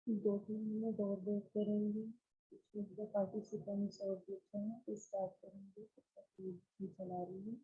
2 3 minute और wait करेंगे। कुछ जो पार्टिसिपेंट्स और पूछे हैं तो स्टार्ट करेंगे। तब तक ये चला रही है।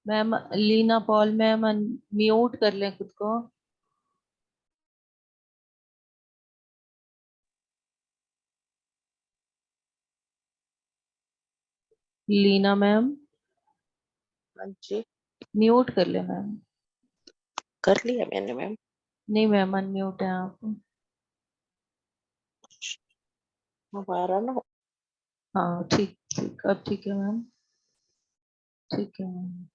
Ma'am Leena Paul ma'am mute कर लें खुद को। लीना मैम हाँ जी, म्यूट कर ले मैम। कर लिया मैंने मैम। नहीं मैम अनम्यूट है आप। हमारा ना हाँ ठीक ठीक अब ठीक है मैम। ठीक है मैम।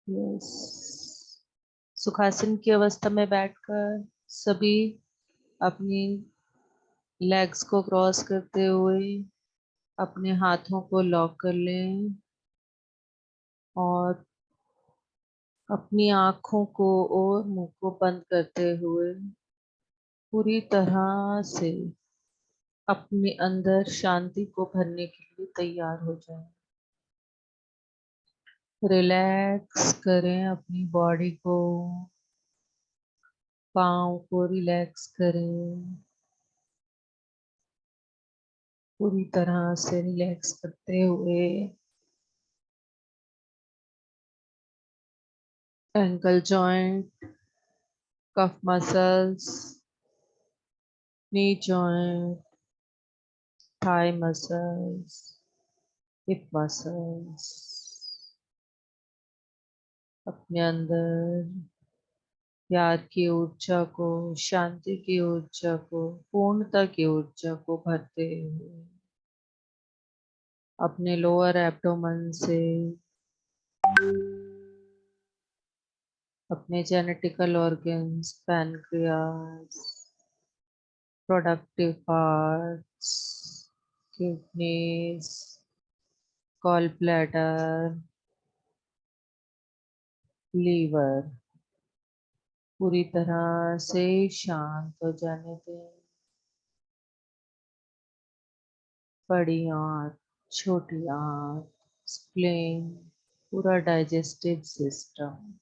यस। सुखासन की अवस्था में बैठकर सभी अपनी लेग्स को क्रॉस करते हुए अपने हाथों को लॉक कर लें और अपनी आँखों को और मुंह को बंद करते हुए पूरी तरह से अपने अंदर शांति को भरने के लिए तैयार हो जाएं। रिलैक्स करें अपनी बॉडी को, पाँव को रिलैक्स करें, पूरी तरह से रिलैक्स करते हुए ankle joint, cuff muscles, knee joint, thigh muscles, hip muscles, अपने अंदर प्यार की ऊर्जा को, शांति की ऊर्जा को, पूर्णता की ऊर्जा को भरते हुए अपने लोअर एब्डोमेन से अपने genetical organs, pancreas, productive parts, kidneys, gall bladder, liver पूरी तरह से शांत हो जाने दें। बड़ी आंत, छोटी आंत, स्प्लीन, पूरा डाइजेस्टिव सिस्टम,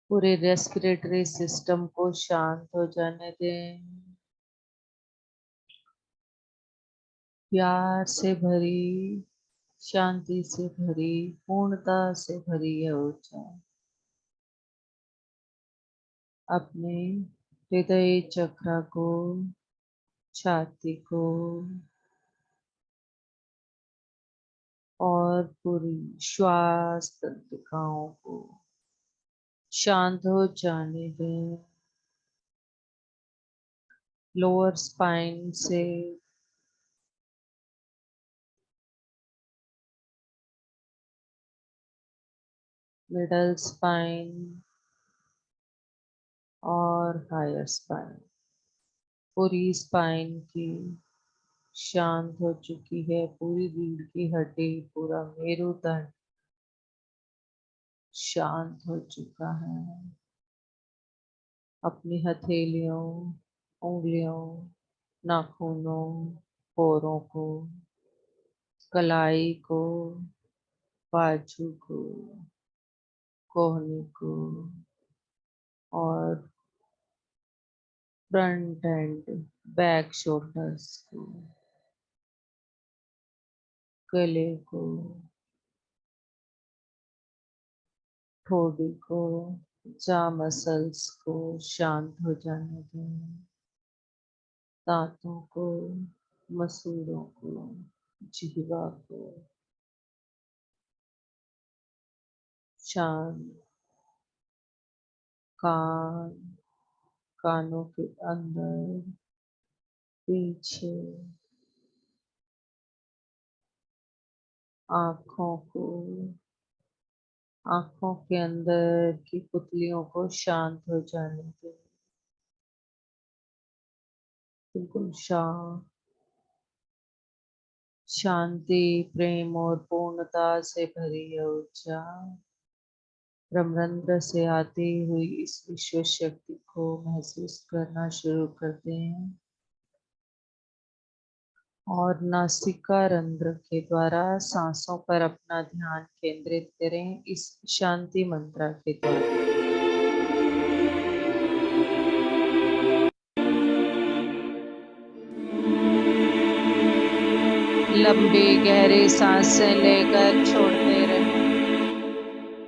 पूरे रेस्पिरेटरी सिस्टम को शांत हो जाने दें। प्यार से भरी, शांति से भरी, पूर्णता से भरी यह ऊर्जा अपने हृदय चक्र को, छाती को और पूरी श्वास तंत्रिकाओं को शांत हो जाने दें। लोअर स्पाइन से मिडल स्पाइन और हायर स्पाइन, पूरी स्पाइन की शांत हो चुकी है। पूरी रीढ़ की हड्डी, पूरा मेरुदंड शांत हो चुका है। अपनी हथेलियों, उंगलियों, नाखूनों, पैरों को, कलाई को, बाजू को, कोहनी को और फ्रंट एंड बैक शोल्डर्स को, गले को, ठोड़ी को, जा मसल्स को शांत हो जाने दें। दांतों को, मसूड़ों को, जिह्वा को शांत, कान, कानों के अंदर, पीछे, आँखों को, आँखों के अंदर की पुतलियों को शांत हो जाने दें। बिल्कुल शांत, शांति, प्रेम और पूर्णता से भरी यह ऊर्जा ब्रह्मांड से आती हुई इस विश्व शक्ति को महसूस करना शुरू कर दें और नासिका रंध्र के द्वारा सांसों पर अपना ध्यान केंद्रित करें इस शांति मंत्र के द्वारा। लंबी गहरी सांसें लेकर छोड़ते रहें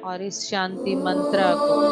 और इस शांति मंत्र को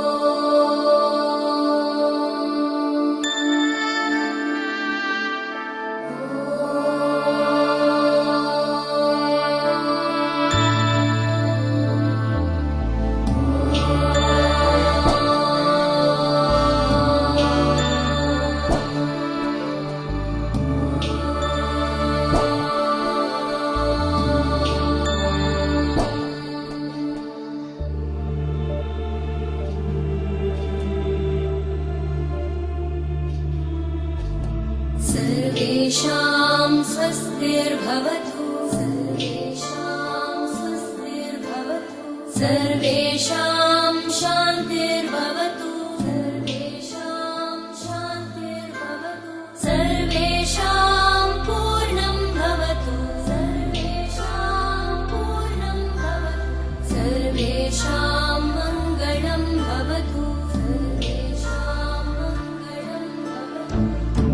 सर्वेषां स्वस्तिर्भवतु सर्वेषां स्वस्तिर्भवतु सर्वेषां शान्तिर्भवतु सर्वेषां शान्तिर्भवतु सर्वेषां पूर्णं भवतु सर्वेषां पूर्णं भवतु सर्वेषां मङ्गलं भवतु सर्वेषां मङ्गलं भवतु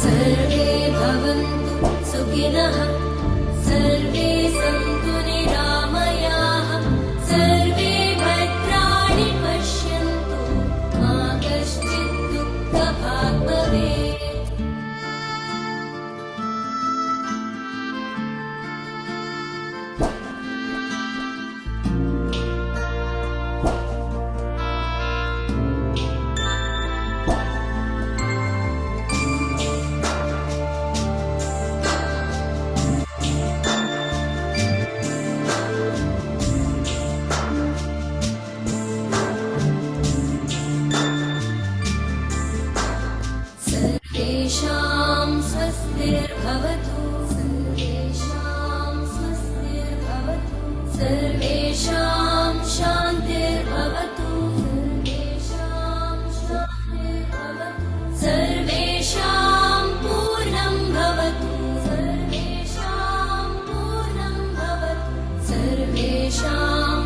सर्वे भवन्तु सुखिनः सर्वे सन्तु निरामयाः सर्वे भद्राणि पश्यन्तु मा कश्चित् दुःखभाग् भवेत् सर्वेषां स्वस्तिर्भवतु सर्वेषां स्वस्तिर्भवतु सर्वेषां शान्तिर्भवतु सर्वेषां शान्तिर्भवतु सर्वेषां पूर्णं भवतु सर्वेषां पूर्णं भवतु सर्वेषां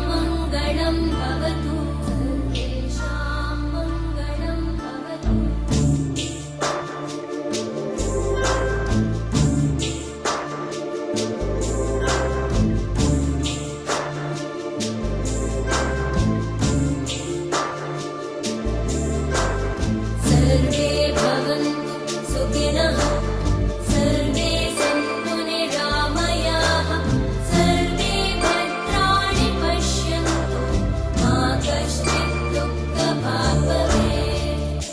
मङ्गलं भवतु सर्वेषां मङ्गलं भवतु सर्वे भवन्तु सुखिनः सर्वे सन्तु निरामयाः सर्वे भद्राणि पश्यन्तु मा कश्चित् दुःखभाग् भवेत्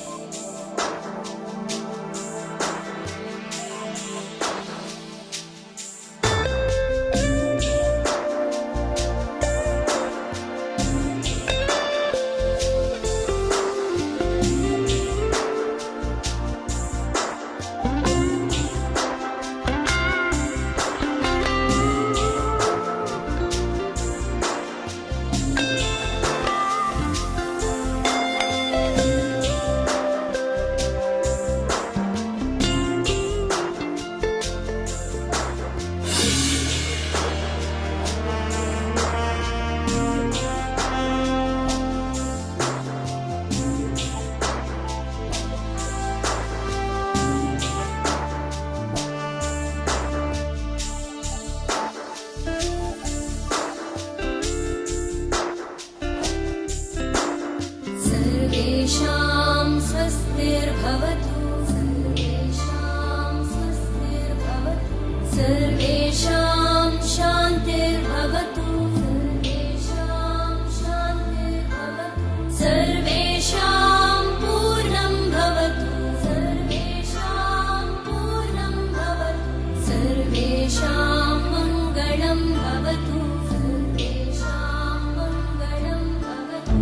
सर्वेषां स्वस्तिर्भवतु सर्वेषां स्वस्तिर्भवतु सर्वेषां शान्तिर्भवतु सर्वेषां शान्तिर्भवतु सर्वेषां पूर्णं भवतु सर्वेषां पूर्णं भवतु सर्वेषां मङ्गलं भवतु सर्वेषां मङ्गलं भवतु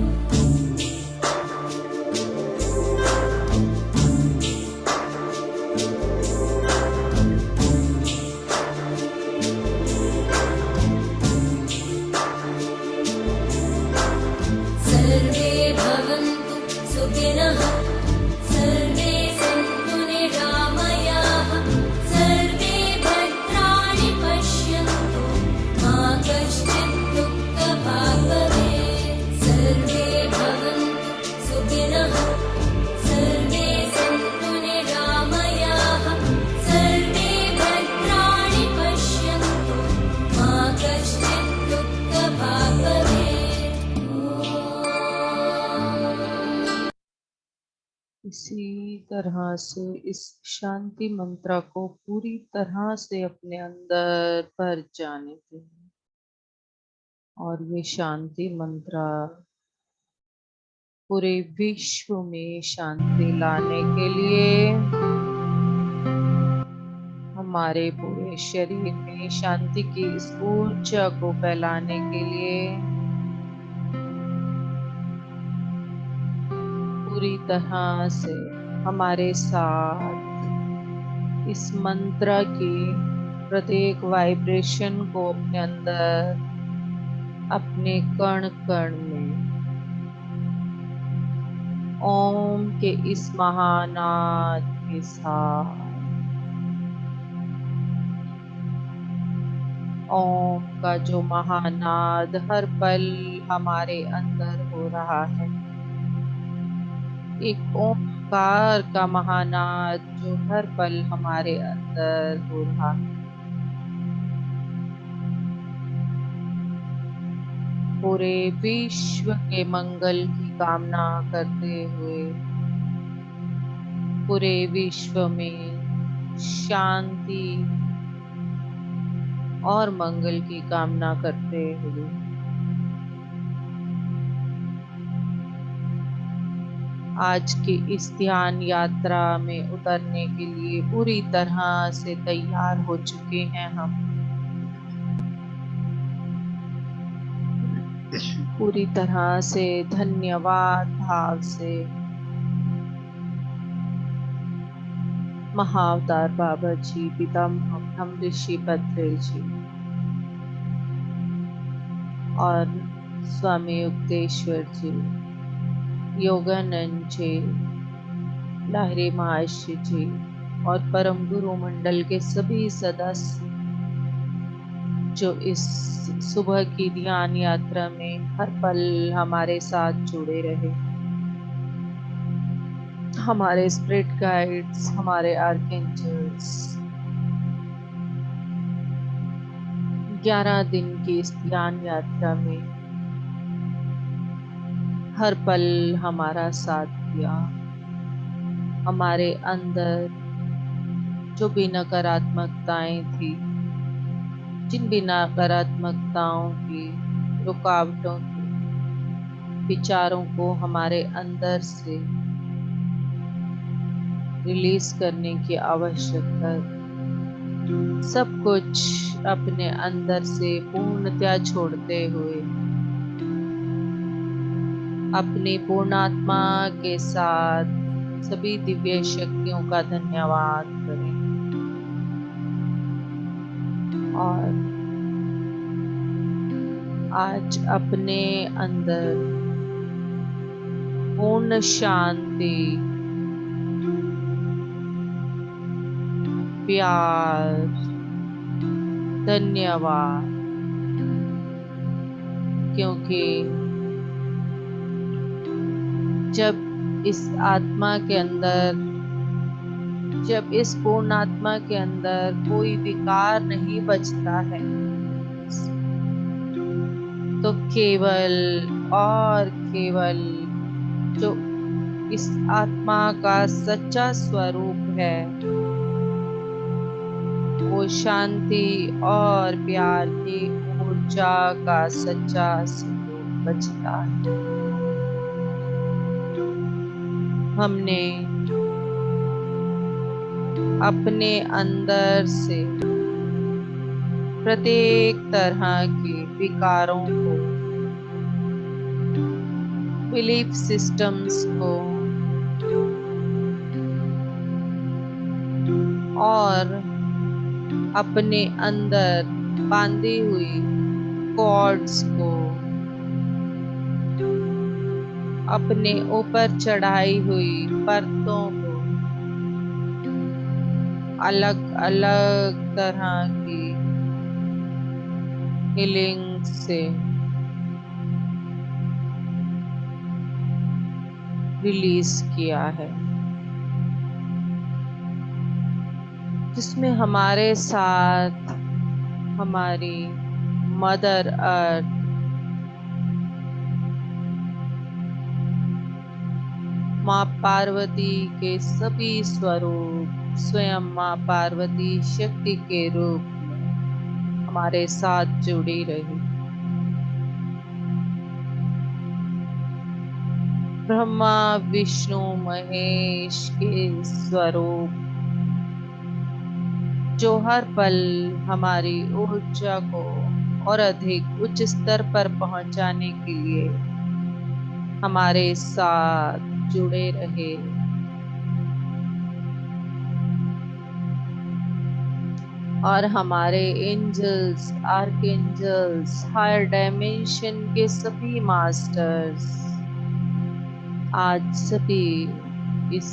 सर्वे भवन्तु सुखिनः सर्वे सन्तु निरामयाः सर्वे भद्राणि पश्यन्तु मा कश्चित् दुःखभाग् भवेत् सर्वे भवन्तु सुखिनः सर्वे सन्तु निरामयाः सर्वे भद्राणि पश्यन्तु मा कश्चित् दुःखभाग् भवेत् इसी तरह से इस शांति मंत्र को पूरी तरह से अपने अंदर भर जाने दें और ये शांति मंत्र पूरे विश्व में शांति लाने के लिए हमारे पूरे शरीर में शांति की इस ऊर्जा को फैलाने के लिए पूरी तरह से हमारे साथ इस मंत्र की प्रत्येक वाइब्रेशन को अपने अंदर, अपने कण कण में ओम के इस महानाद के साथ, ओम का जो महानाद हर पल हमारे अंदर हो रहा है, एक ओंकार का महानाद जो हर पल हमारे अंदर हो रहा है। पूरे विश्व के मंगल की कामना करते हुए, पूरे विश्व में शांति और मंगल की कामना करते हुए आज की इस ध्यान यात्रा में उतरने के लिए पूरी तरह से तैयार हो चुके हैं हम। पूरी तरह से धन्यवाद भाव से महाअवतार बाबा जी, पितामह हम ऋषि पत्रेल जी और स्वामी युक्तेश्वर जी, योगानंद जी, लाहिरी महर्षि जी और परम गुरु मंडल के सभी सदस्य जो इस सुबह की ध्यान यात्रा में हर पल हमारे साथ जुड़े रहे, हमारे स्पिरिट गाइड्स, हमारे आर्कएंजल्स, 11 दिन की इस ध्यान यात्रा में हर पल हमारा साथ दिया। हमारे अंदर जो भी नकारात्मकताएं थी, जिन भी नकारात्मकताओं की, रुकावटों की, विचारों को हमारे अंदर से रिलीज करने की आवश्यकता, सब कुछ अपने अंदर से पूर्णतया छोड़ते हुए अपनी पूर्णात्मा के साथ सभी दिव्य शक्तियों का धन्यवाद करें और आज अपने अंदर पूर्ण शांति, प्यार, धन्यवाद, क्योंकि जब इस आत्मा के अंदर, जब इस पूर्ण आत्मा के अंदर कोई विकार नहीं बचता है, तो केवल और केवल जो इस आत्मा का सच्चा स्वरूप है, वो शांति और प्यार की ऊर्जा का सच्चा स्वरूप बचता है। हमने अपने अंदर से प्रत्येक तरह के विकारों को, बिलीफ सिस्टम्स को और अपने अंदर बांधी हुई कॉर्ड्स को, अपने ऊपर चढ़ाई हुई परतों को, अलग अलग तरह की हीलिंग से रिलीज किया है, जिसमें हमारे साथ हमारी मदर अर्थ, माँ पार्वती के सभी स्वरूप स्वयं माँ पार्वती शक्ति के रूप में हमारे साथ जुड़ी रही। ब्रह्मा विष्णु महेश के स्वरूप जो हर पल हमारी ऊर्जा को और अधिक उच्च स्तर पर पहुंचाने के लिए हमारे साथ जुड़े रहे। और हमारे एंजल्स, आर्कएंजल्स, हायर डायमेंशन के सभी मास्टर्स आज सभी इस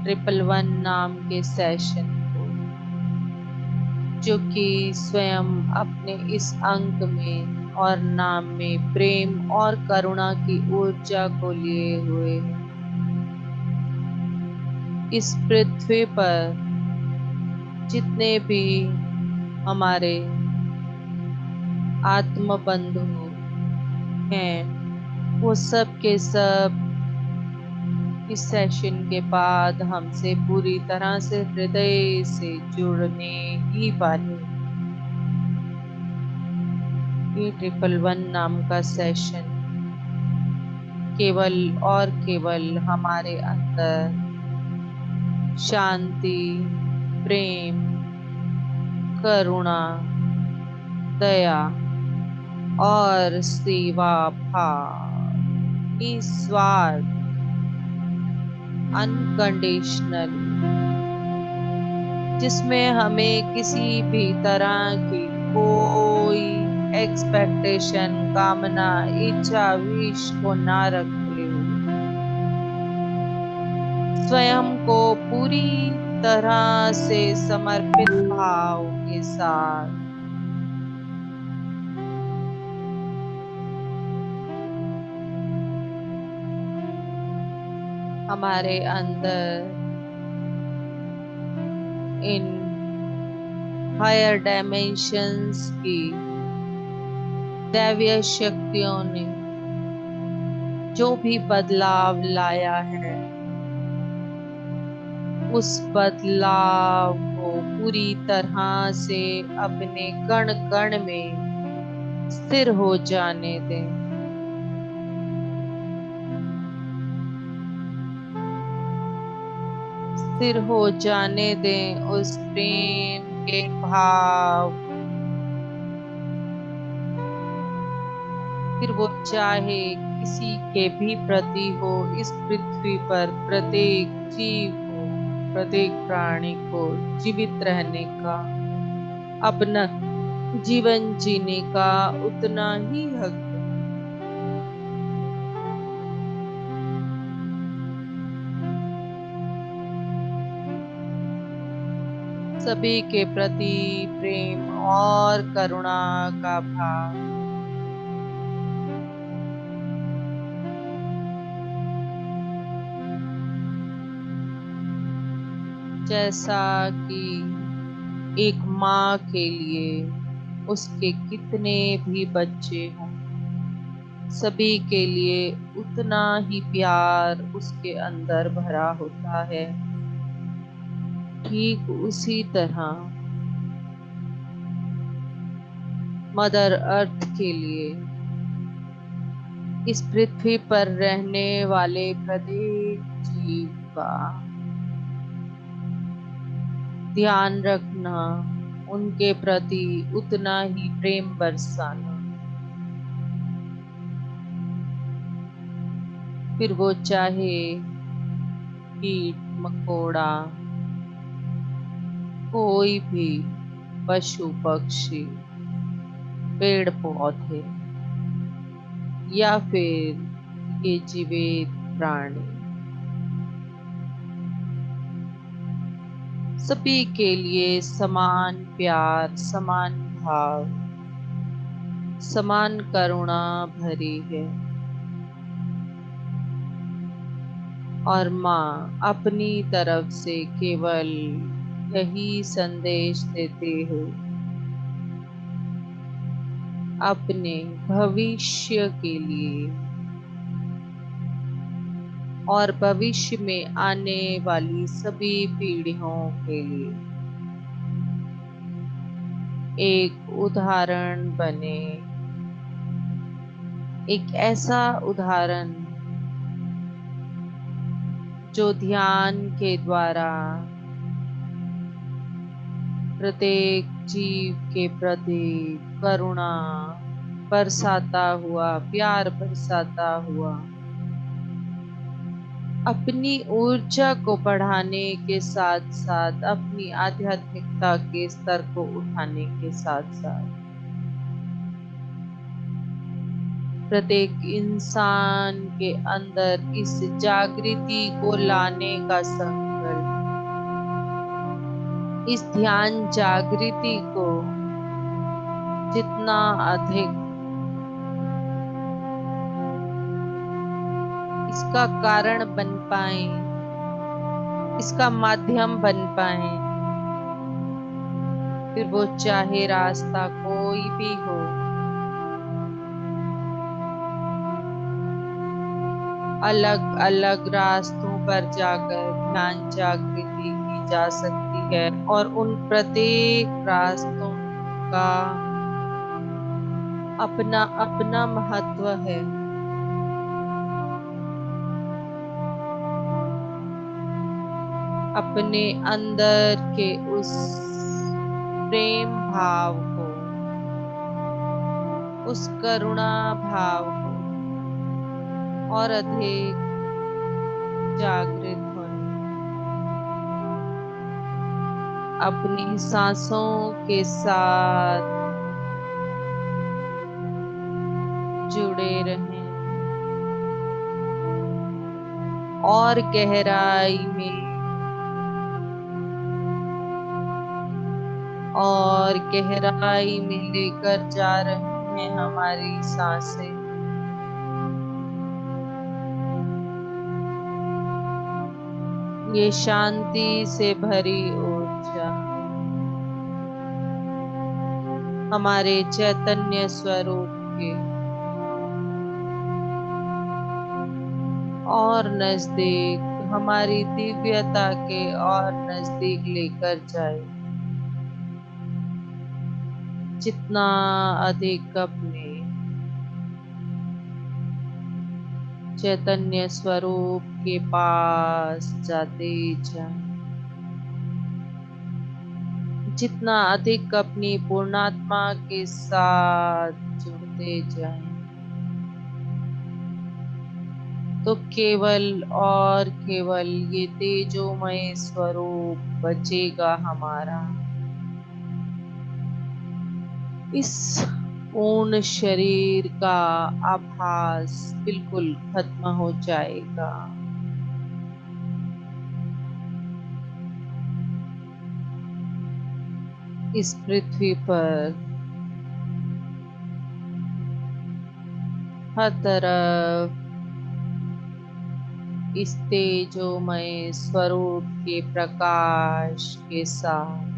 111 नाम के सेशन को, जो कि स्वयं अपने इस अंक में और नाम में प्रेम और करुणा की ऊर्जा को लिए हुए हैं, इस पृथ्वी पर जितने भी हमारे आत्म बंधु हैं, वो सब के सब इस सेशन के बाद हमसे पूरी तरह से हृदय से जुड़ने ही वाले। ये 111 नाम का सेशन केवल और केवल हमारे अंदर शांति, प्रेम, करुणा, दया और सेवा भाव, निस्वार्थ, अनकंडीशनल, जिसमें हमें किसी भी तरह की कोई एक्सपेक्टेशन, कामना, इच्छा, विश को ना रखते हुए स्वयं को पूरी तरह से समर्पित भाव के साथ हमारे अंदर इन हायर डायमेंशंस की दैवीय शक्तियों ने जो भी बदलाव लाया है, उस बदलाव को पूरी तरह से अपने कण कण में स्थिर हो जाने दें। स्थिर हो जाने दें उस प्रेम के भाव। फिर वो चाहे किसी के भी प्रति हो, इस पृथ्वी पर प्रत्येक जीव को, प्रत्येक प्राणी को जीवित रहने का, अपना जीवन जीने का उतना ही हक है। सभी के प्रति प्रेम और करुणा का भाव जैसा कि एक माँ के लिए उसके कितने भी बच्चे हों, सभी के लिए उतना ही प्यार उसके अंदर भरा होता है। ठीक उसी तरह मदर अर्थ के लिए इस पृथ्वी पर रहने वाले प्रत्येक जीव का ध्यान रखना, उनके प्रति उतना ही प्रेम बरसाना। फिर वो चाहे कीट मकोड़ा, कोई भी पशु पक्षी, पेड़ पौधे या फिर ये जीवित प्राणी, सभी के लिए समान प्यार, समान भाव, समान करुणा भरी है। और माँ अपनी तरफ से केवल यही संदेश देते हो, अपने भविष्य के लिए और भविष्य में आने वाली सभी पीढ़ियों के लिए एक उदाहरण बने, एक ऐसा उदाहरण जो ध्यान के द्वारा प्रत्येक जीव के प्रति करुणा बरसाता हुआ, प्यार बरसाता हुआ, अपनी ऊर्जा को बढ़ाने के साथ साथ अपनी आध्यात्मिकता के स्तर को उठाने के साथ साथ प्रत्येक इंसान के अंदर इस जागृति को लाने का संकल्प, इस ध्यान जागृति को जितना अधिक इसका कारण बन पाए, इसका माध्यम बन पाए, फिर वो चाहे रास्ता कोई भी हो, अलग अलग रास्तों पर जाकर ध्यान जागृति की जा सकती है और उन प्रत्येक रास्तों का अपना अपना महत्व है। अपने अंदर के उस प्रेम भाव को, उस करुणा भाव को और अधिक जागृत होने, अपनी सांसों के साथ जुड़े रहें और गहराई में लेकर जा रहे हैं हमारी सांसें। ये शांति से भरी ऊर्जा हमारे चैतन्य स्वरूप के और नजदीक, हमारी दिव्यता के और नजदीक लेकर जाए। जितना अधिक अपने चैतन्य स्वरूप के पास जाते जाएं, जितना अधिक अपनी पूर्णात्मा के साथ जुड़ते जाएं, तो केवल और केवल ये तेजोमय स्वरूप बचेगा हमारा। इस पूर्ण शरीर का आभास बिल्कुल खत्म हो जाएगा। इस पृथ्वी पर हर तरफ इस तेजोमय स्वरूप के प्रकाश के साथ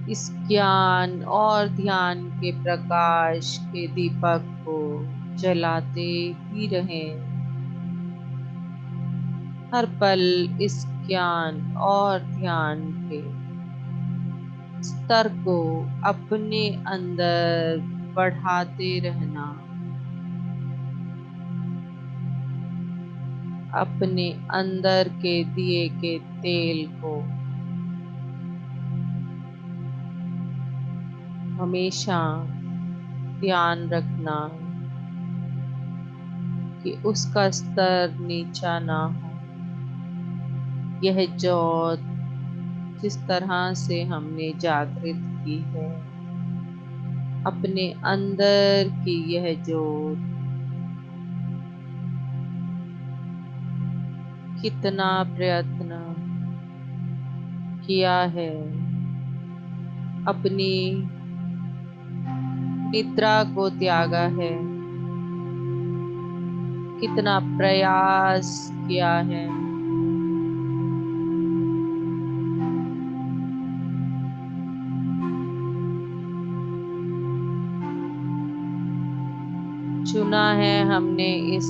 इस ज्ञान और ध्यान के प्रकाश के दीपक को जलाते ही रहें। हर पल इस ज्ञान और ध्यान के स्तर को अपने अंदर बढ़ाते रहना, अपने अंदर के दिए के तेल को हमेशा ध्यान रखना कि उसका स्तर नीचा ना हो। यह ज्योत जिस तरह से हमने जागृत की है, अपने अंदर की यह ज्योत कितना प्रयत्न किया है, अपनी निद्रा को त्यागा है, कितना प्रयास किया है, चुना है हमने इस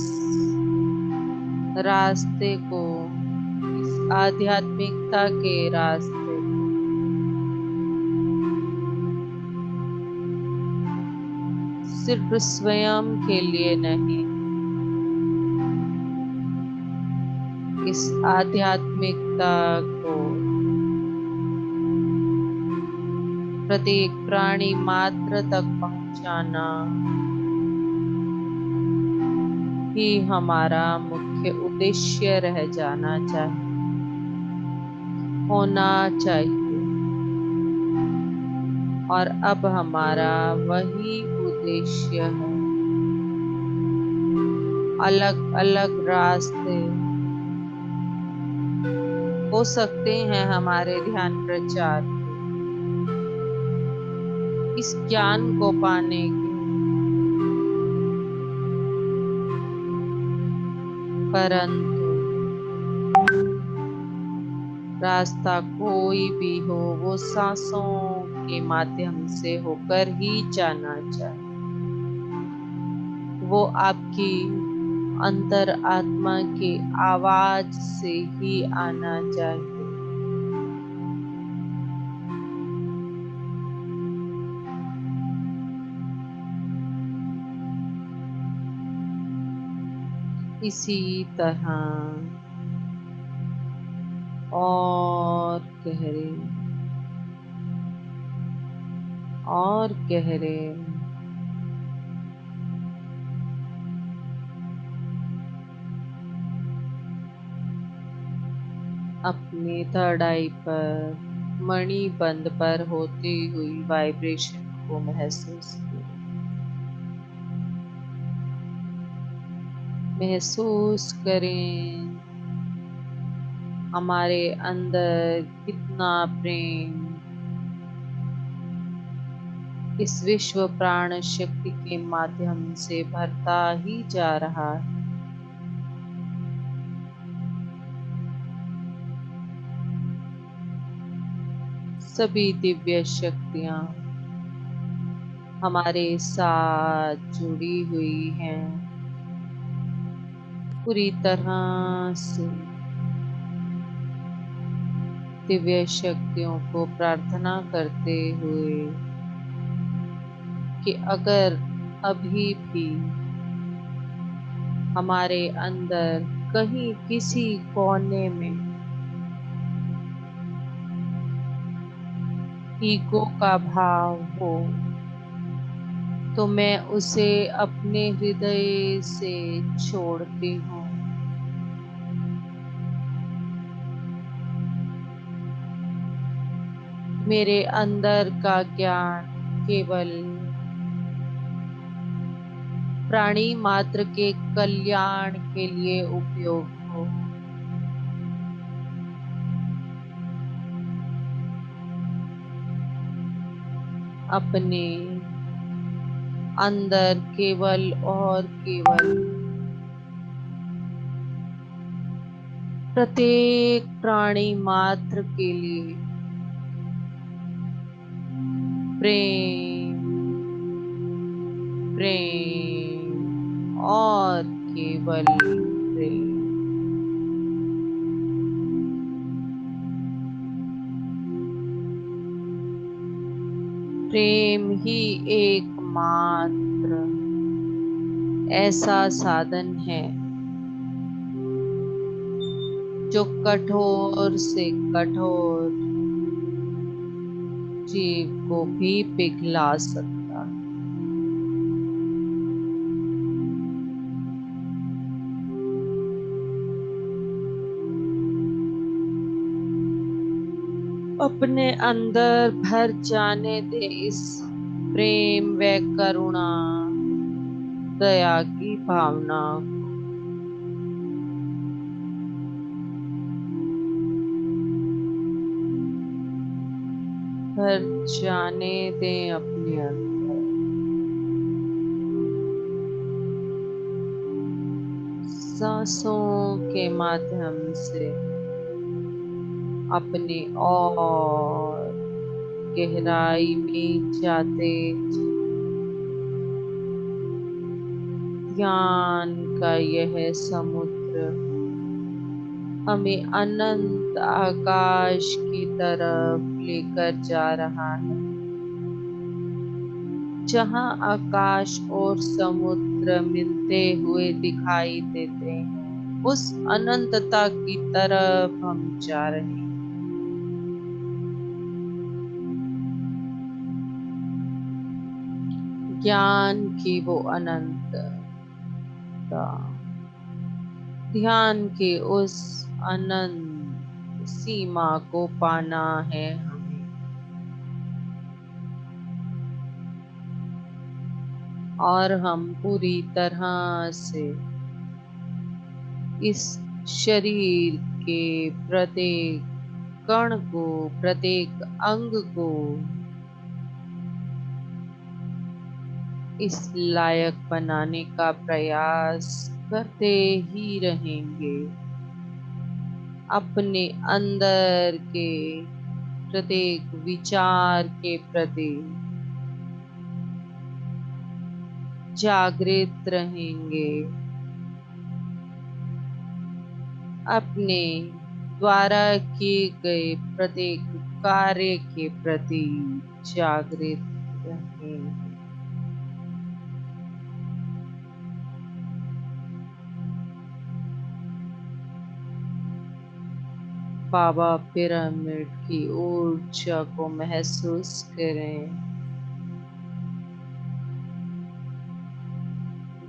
रास्ते को, इस आध्यात्मिकता के रास्ते, सिर्फ स्वयं के लिए नहीं, इस आध्यात्मिकता को प्रत्येक प्राणी मात्र तक पहुंचाना ही हमारा मुख्य उद्देश्य रह जाना चाहिए, होना चाहिए। और अब हमारा वही उद्देश्य है। अलग अलग रास्ते हो सकते हैं हमारे ध्यान प्रचार के, इस ज्ञान को पाने के, परंतु रास्ता कोई भी हो, वो सांसों के माध्यम से होकर ही जाना चाहिए। वो आपकी अंतर आत्मा की आवाज से ही आना चाहिए। इसी तरह और गहरे और गहरे अपने थर्ड आई पर, मणि बंद पर होती हुई वाइब्रेशन को महसूस करें। महसूस करें हमारे अंदर कितना प्रेम इस विश्व प्राण शक्ति के माध्यम से भरता ही जा रहा है। सभी दिव्य शक्तियां हमारे साथ जुड़ी हुई हैं, पूरी तरह से। दिव्य शक्तियों को प्रार्थना करते हुए कि अगर अभी भी हमारे अंदर कहीं किसी कोने में ईगो का भाव हो, तो मैं उसे अपने हृदय से छोड़ती हूँ। मेरे अंदर का ज्ञान केवल प्राणी मात्र के कल्याण के लिए उपयोग हो। अपने अंदर केवल और केवल प्रत्येक प्राणी मात्र के लिए प्रेम, प्रेम और केवल प्रेम। प्रेम ही एकमात्र ऐसा साधन है जो कठोर से कठोर जीव को भी पिघला सकता है। अपने अंदर भर जाने दे इस प्रेम व करुणा, दया की भावना। भर जाने दें अपने अंदर। सांसों के माध्यम से अपने और गहराई में जाते ज्ञान का यह समुद्र हमें अनंत आकाश की तरफ लेकर जा रहा है, जहां आकाश और समुद्र मिलते हुए दिखाई देते हैं। उस अनंतता की तरफ हम जा रहे हैं। ज्ञान की वो अनंतता, ध्यान के उस अनंत सीमा को पाना है हमें। और हम पूरी तरह से इस शरीर के प्रत्येक कण को, प्रत्येक अंग को इस लायक बनाने का प्रयास करते ही रहेंगे। अपने अंदर के प्रत्येक विचार के प्रति जागृत रहेंगे। अपने द्वारा किए गए प्रत्येक कार्य के प्रति जागृत रहेंगे। बाबा पिरामिड की ऊर्जा को महसूस करें।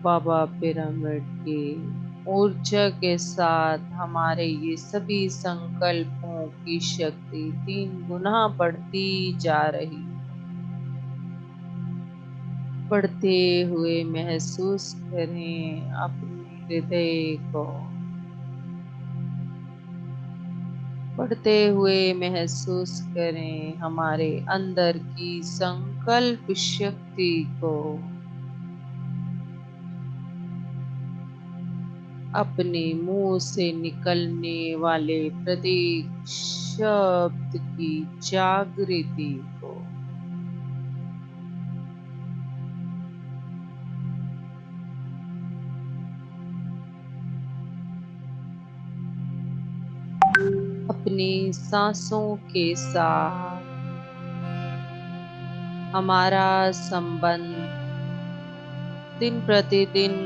बाबा पिरामिड की ऊर्जा के साथ हमारे ये सभी संकल्पों की शक्ति 3 गुना बढ़ती जा रही, बढ़ते हुए महसूस करें अपने हृदय को, बढ़ते हुए महसूस करें हमारे अंदर की संकल्प शक्ति को। अपने मुंह से निकलने वाले प्रत्येक शब्द की जागृति को। अपनी सांसों के साथ हमारा संबंध दिन प्रतिदिन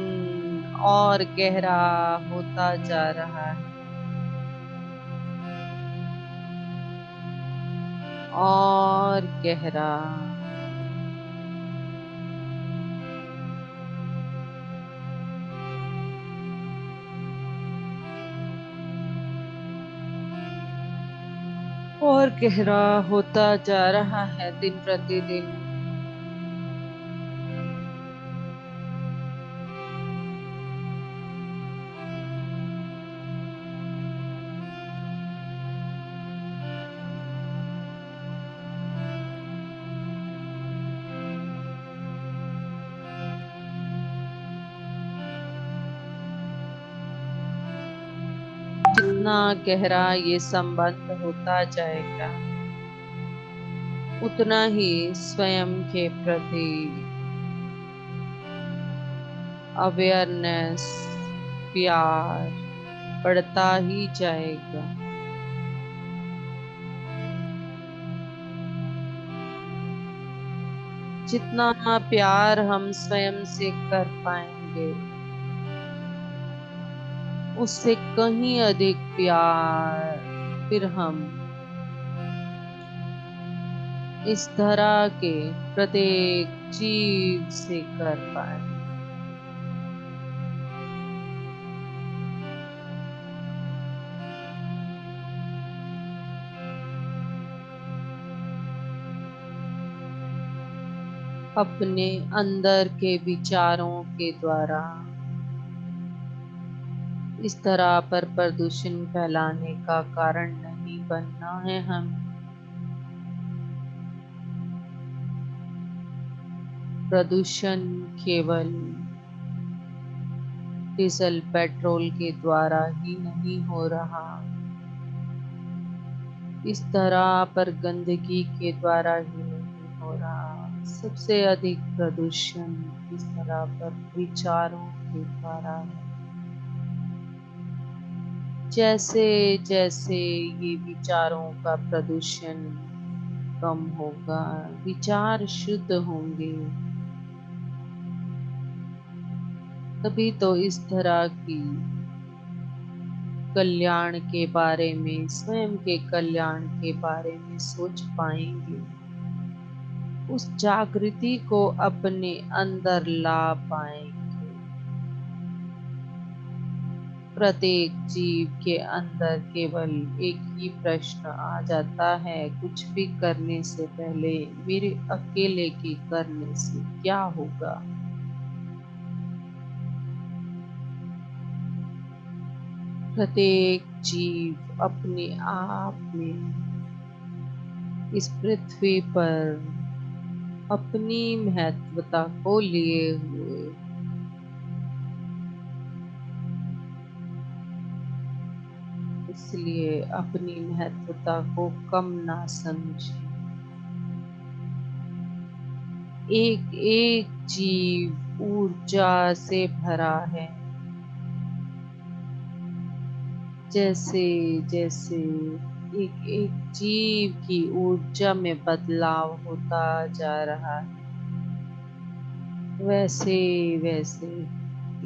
और गहरा होता जा रहा है, और गहरा। और गहरा होता जा रहा है दिन प्रतिदिन। जितना गहरा ये संबंध होता जाएगा, उतना ही स्वयं के प्रति अवेयरनेस, प्यार बढ़ता ही जाएगा। जितना प्यार हम स्वयं से कर पाएंगे, उससे कहीं अधिक प्यार फिर हम इस तरह के प्रत्येक जीव से कर पाए। अपने अंदर के विचारों के द्वारा इस तरह पर प्रदूषण फैलाने का कारण नहीं बनना है हम। प्रदूषण केवल डीजल पेट्रोल के द्वारा ही नहीं हो रहा, इस तरह पर गंदगी के द्वारा ही नहीं हो रहा। सबसे अधिक प्रदूषण इस तरह पर विचारों के द्वारा है। जैसे जैसे ये विचारों का प्रदूषण कम होगा, विचार शुद्ध होंगे, तभी तो इस तरह की कल्याण के बारे में, स्वयं के कल्याण के बारे में सोच पाएंगे, उस जागृति को अपने अंदर ला पाएंगे। प्रत्येक जीव के अंदर केवल एक ही प्रश्न आ जाता है, कुछ भी करने से पहले मेरे अकेले के करने से क्या होगा। प्रत्येक जीव अपने आप में इस पृथ्वी पर अपनी महत्वता को लिए हुए, इसलिए अपनी महत्वता को कम ना समझें। एक एक जीव ऊर्जा से भरा है। जैसे जैसे एक एक जीव की ऊर्जा में बदलाव होता जा रहा है, वैसे वैसे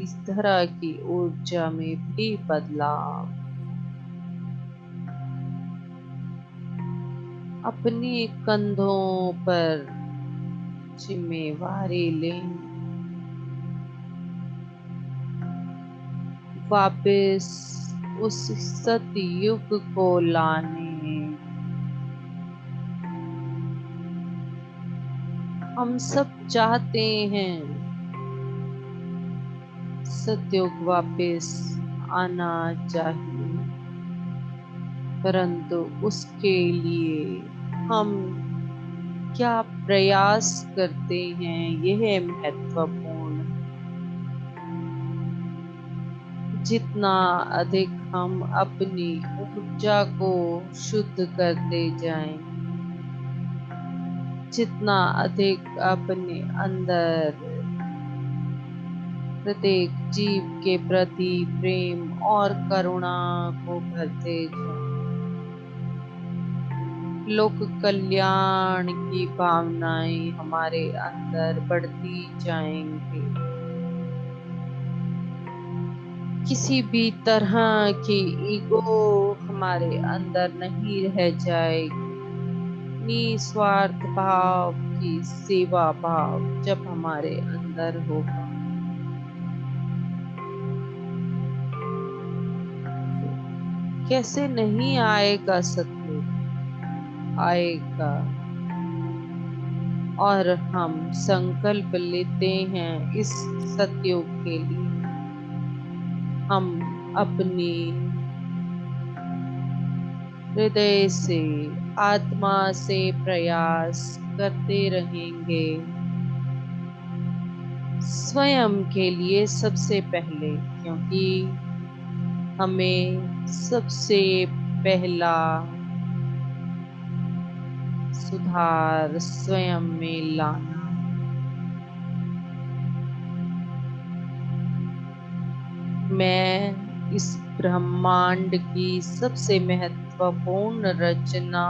इस तरह की ऊर्जा में भी बदलाव। अपने कंधों पर जिम्मेवारी लें, वापस उस सतयुग को लाने। हम सब चाहते हैं सतयुग वापस आना चाहिए, परंतु उसके लिए हम क्या प्रयास करते हैं, यह महत्वपूर्ण। जितना अधिक हम अपनी ऊर्जा को शुद्ध करते जाएं, जितना अधिक अपने अंदर प्रत्येक जीव के प्रति प्रेम और करुणा को भरते जाएं, लोक कल्याण की भावनाएं हमारे अंदर बढ़ती जाएंगी। किसी भी तरह की ईगो हमारे अंदर नहीं रह जाएगी। निस्वार्थ भाव की सेवा भाव जब हमारे अंदर होगा, कैसे नहीं आएगा सत्य, आएगा। और हम संकल्प लेते हैं इस सत्युग के लिए। हम अपनी हृदय से, आत्मा से प्रयास करते रहेंगे, स्वयं के लिए सबसे पहले, क्योंकि हमें सबसे पहला सुधार स्वयं में लाना। मैं इस ब्रह्मांड की सबसे महत्वपूर्ण रचना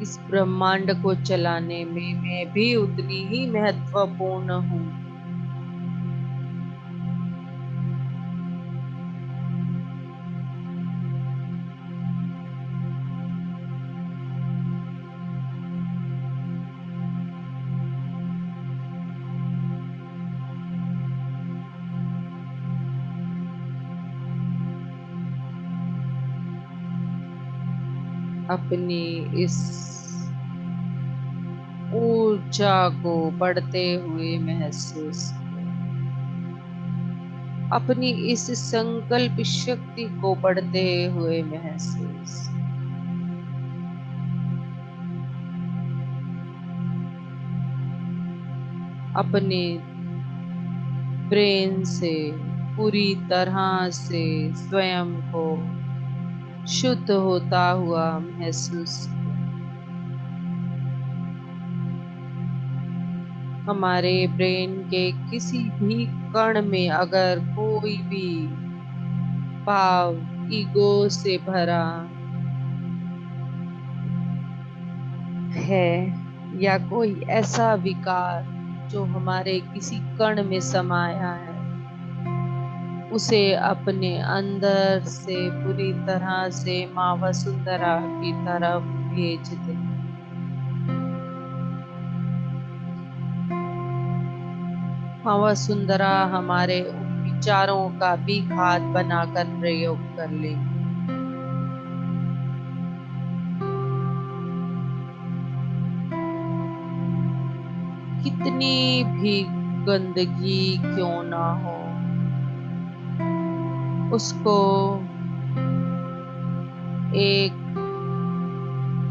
इस ब्रह्मांड को चलाने में मैं भी उतनी ही महत्वपूर्ण हूँ। अपनी इस ऊर्जा को बढ़ते हुए महसूस करें। अपनी इस संकल्प शक्ति को बढ़ते हुए महसूस। अपने ब्रेन से पूरी तरह से स्वयं को शुद्ध होता हुआ महसूस करें। हमारे ब्रेन के किसी भी कण में अगर कोई भी भाव ईगो से भरा है या कोई ऐसा विकार जो हमारे किसी कण में समाया है, उसे अपने अंदर से पूरी तरह से माँ वसुंधरा की तरफ भेज दें। माँ वसुंधरा हमारे उन विचारों का भी खाद बनाकर प्रयोग कर लेंगे। कितनी भी गंदगी क्यों ना हो, उसको एक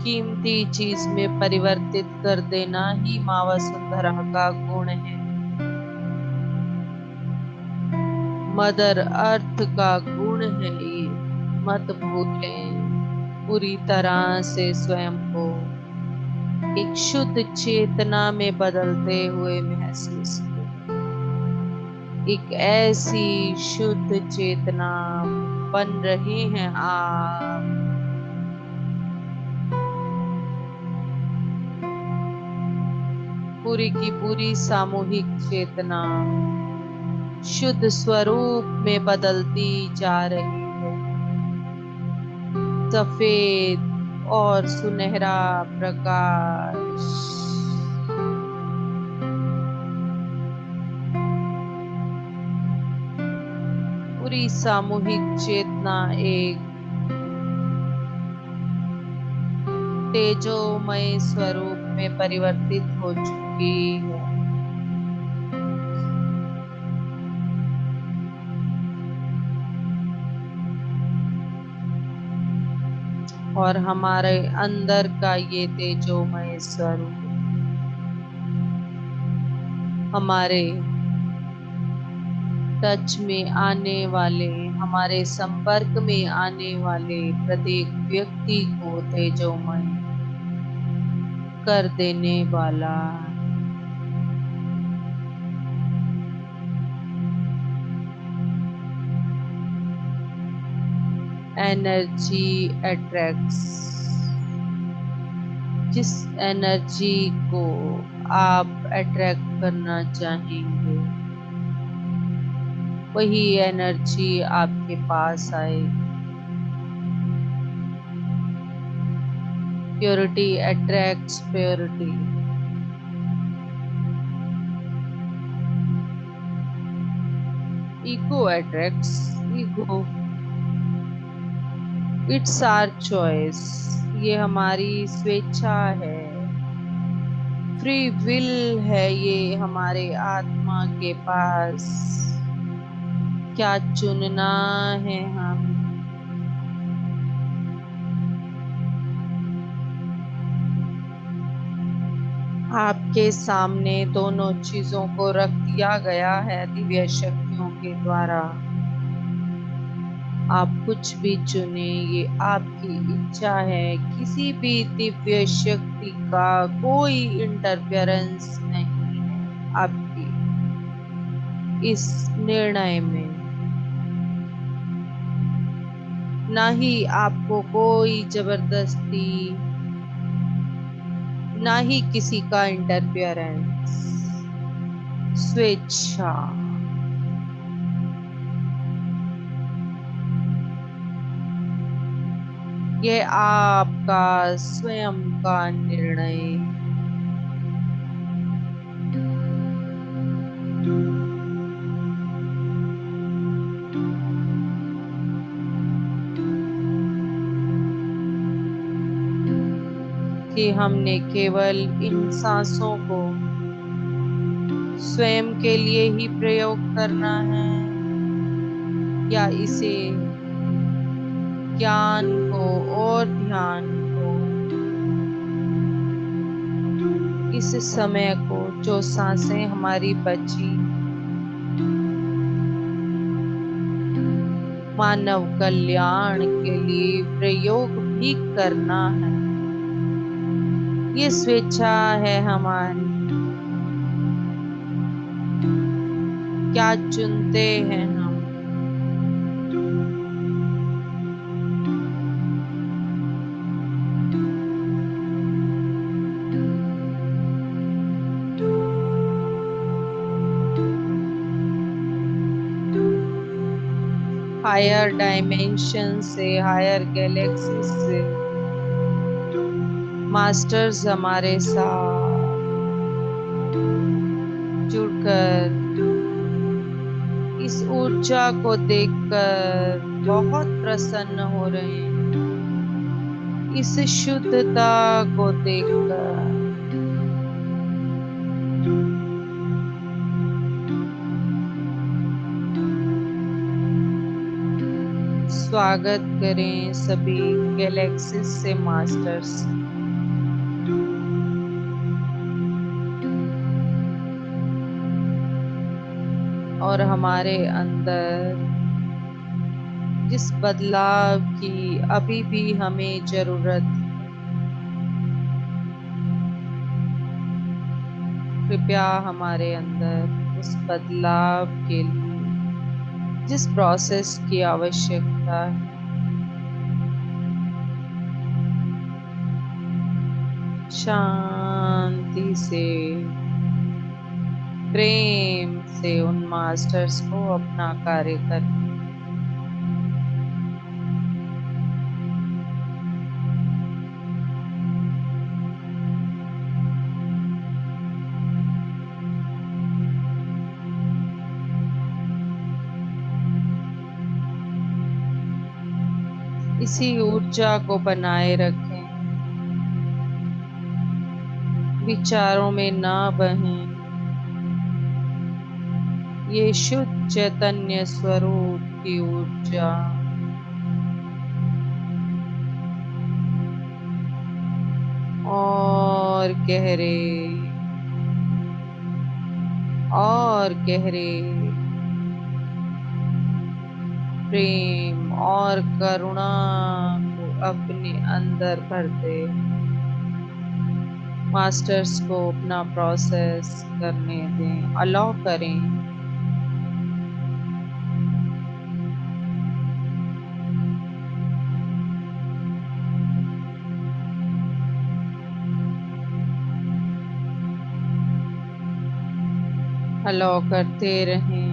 कीमती चीज में परिवर्तित कर देना ही माँ वसुंधरा का गुण है। मदर अर्थ का गुण है ये, मत भूलें। पूरी तरह से स्वयं को एक शुद्ध चेतना में बदलते हुए महसूस करें। एक ऐसी शुद्ध चेतना बन रहे हैं आप, पूरी की पूरी सामूहिक चेतना शुद्ध स्वरूप में बदलती जा रही है। सफेद और सुनहरा प्रकाश पूरी सामूहिक चेतना एक तेजोमय स्वरूप में परिवर्तित हो चुकी है। और हमारे अंदर का ये तेजोमय स्वरूप हमारे टच में आने वाले, हमारे संपर्क में आने वाले प्रत्येक व्यक्ति को तेजोमय कर देने वाला। Energy attracts. जिस एनर्जी को आप अट्रैक्ट करना चाहेंगे, वही एनर्जी आपके पास आएगी। Purity attracts purity. Ego attracts ego. It's our choice. ये हमारी स्वेच्छा है, फ्री विल है ये हमारे आत्मा के पास। क्या चुनना है हम? आपके सामने दोनों चीजों को रख दिया गया है दिव्य शक्तियों के द्वारा। आप कुछ भी चुने, ये आपकी इच्छा है। किसी भी दिव्य शक्ति का कोई इंटरफेरेंस नहीं है आपकी इस निर्णय में। ना ही आपको कोई जबरदस्ती, ना ही किसी का इंटरफेरेंस। स्वेच्छा। यह आपका स्वयं का निर्णय। कि हमने केवल इन सांसों को स्वयं के लिए ही प्रयोग करना है, या इसे ज्ञान को और ध्यान को, इस समय को जो सांसें हमारी बची, मानव कल्याण के लिए प्रयोग भी करना है। ये स्वेच्छा है हमारी। क्या चुनते हैं हम? हायर डायमेंशन से, हायर गैलेक्सी से मास्टर्स हमारे साथ जुड़कर इस ऊर्जा को देखकर बहुत प्रसन्न हो रहे हैं। इस शुद्धता को देखकर स्वागत करें सभी गैलेक्सीज से मास्टर्स। और हमारे अंदर जिस बदलाव की अभी भी हमें जरूरत है, कृपया हमारे अंदर उस बदलाव के लिए जिस प्रोसेस की आवश्यकता है, शांति से, प्रेम से उन मास्टर्स को अपना कार्य करने। इसी ऊर्जा को बनाए रखें, विचारों में ना बहें। ये शुद्ध चैतन्य स्वरूप की ऊर्जा और गहरे और गहरे प्रेम और करुणा को अपने अंदर भरते मास्टर्स को अपना प्रोसेस करने दें, अलाउ करें। अलाउ करते रहें।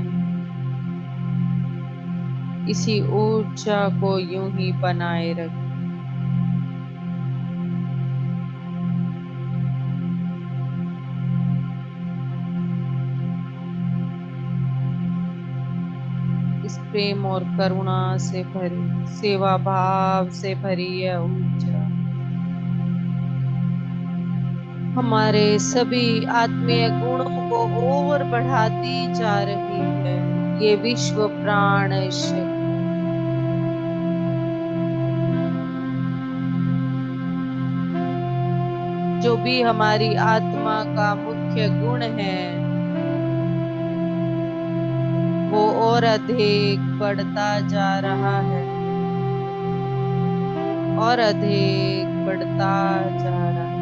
इसी ऊर्जा को यूं ही बनाए रखें। इस प्रेम और करुणा से भरी, सेवा भाव से भरी यह ऊर्जा हमारे सभी आत्मीय गुणों को और बढ़ाती जा रही है। ये विश्व प्राण शक्ति जो भी हमारी आत्मा का मुख्य गुण है, वो और अधिक बढ़ता जा रहा है और अधिक बढ़ता जा रहा है।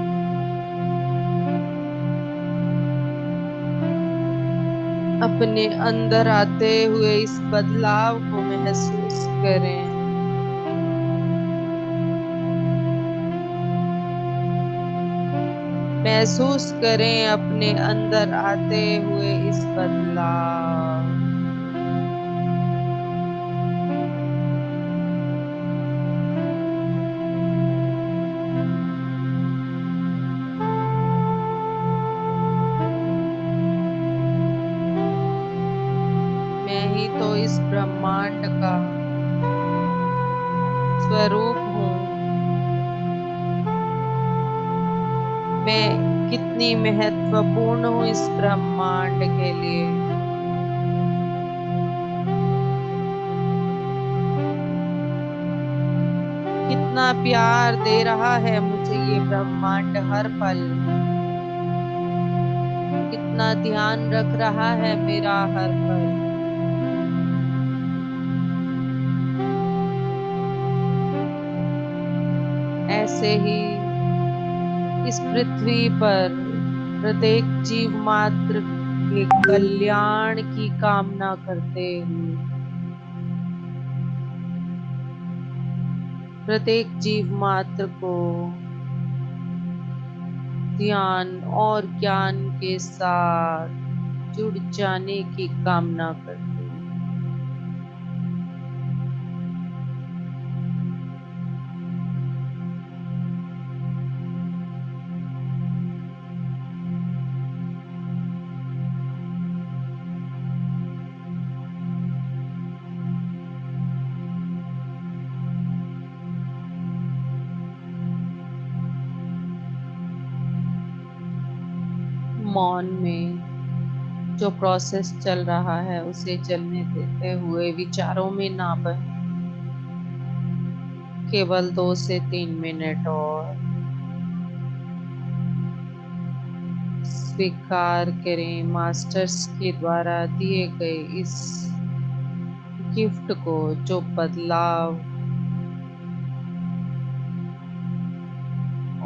अपने अंदर आते हुए इस बदलाव को महसूस करें। महसूस करें अपने अंदर आते हुए इस बदलाव। मैं ही तो इस ब्रह्मांड का स्वरूप हूँ। मैं कितनी महत्वपूर्ण हूँ इस ब्रह्मांड के लिए। कितना प्यार दे रहा है मुझे ये ब्रह्मांड हर पल। कितना ध्यान रख रहा है मेरा हर पल। ऐसे ही इस पृथ्वी पर प्रत्येक जीव मात्र के कल्याण की कामना करते हुए, प्रत्येक जीव मात्र को ध्यान और ज्ञान के साथ जुड़ जाने की कामना करते हैं। मौन में जो प्रोसेस चल रहा है उसे चलने देते हुए विचारों में ना बहे। केवल 2 से 3 मिनट और स्वीकार करें मास्टर्स के द्वारा दिए गए इस गिफ्ट को, जो बदलाव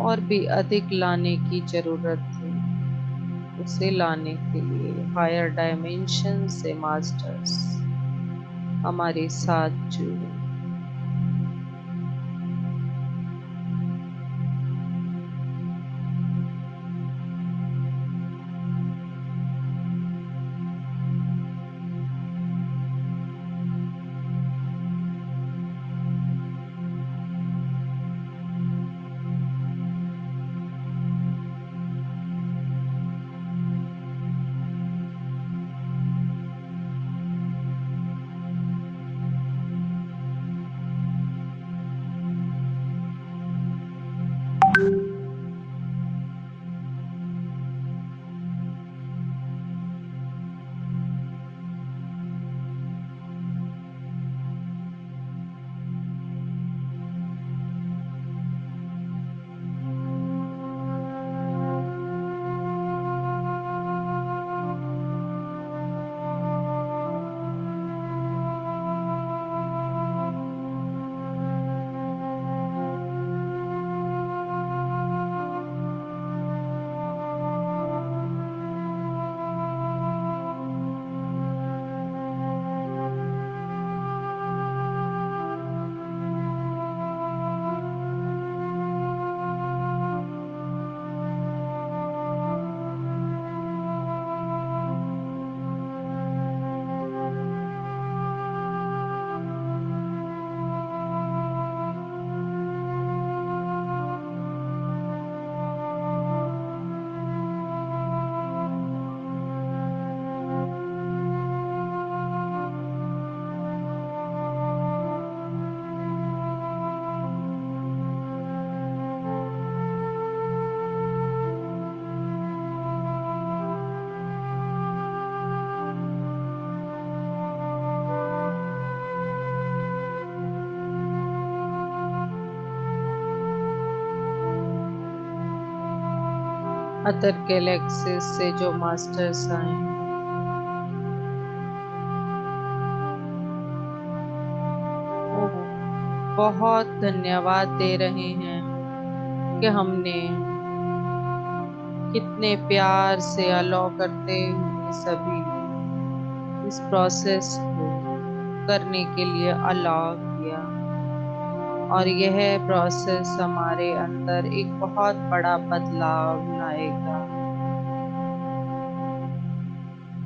और भी अधिक लाने की जरूरत थी, उसे लाने के लिए हायर डायमेंशन से मास्टर्स हमारे साथ जुड़े। अदर गैलेक्सीज से जो मास्टर्स आए हैं, वो बहुत धन्यवाद दे रहे हैं कि हमने कितने प्यार से अलाउ करते हुए सभी इस प्रोसेस को करने के लिए अलाउ किया, और यह प्रोसेस हमारे अंदर एक बहुत बड़ा बदलाव लाएगा।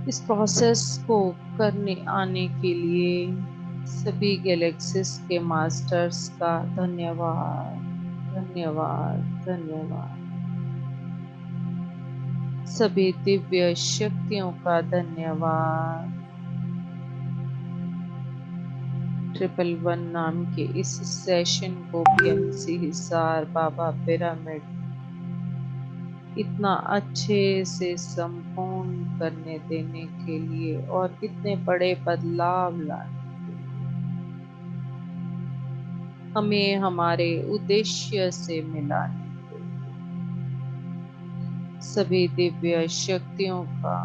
इस प्रोसेस को करने आने के लिए सभी गैलेक्सीज के मास्टर्स का धन्यवाद, धन्यवाद, धन्यवाद। सभी दिव्य शक्तियों का धन्यवाद। 111 नाम के इस सेशन को BMC हिसार बाबा पिरामिड इतना अच्छे से संपूर्ण करने देने के लिए और इतने बड़े बदलाव लाने के लिए, हमें हमारे उद्देश्य से मिलाने के लिए सभी दिव्य शक्तियों का,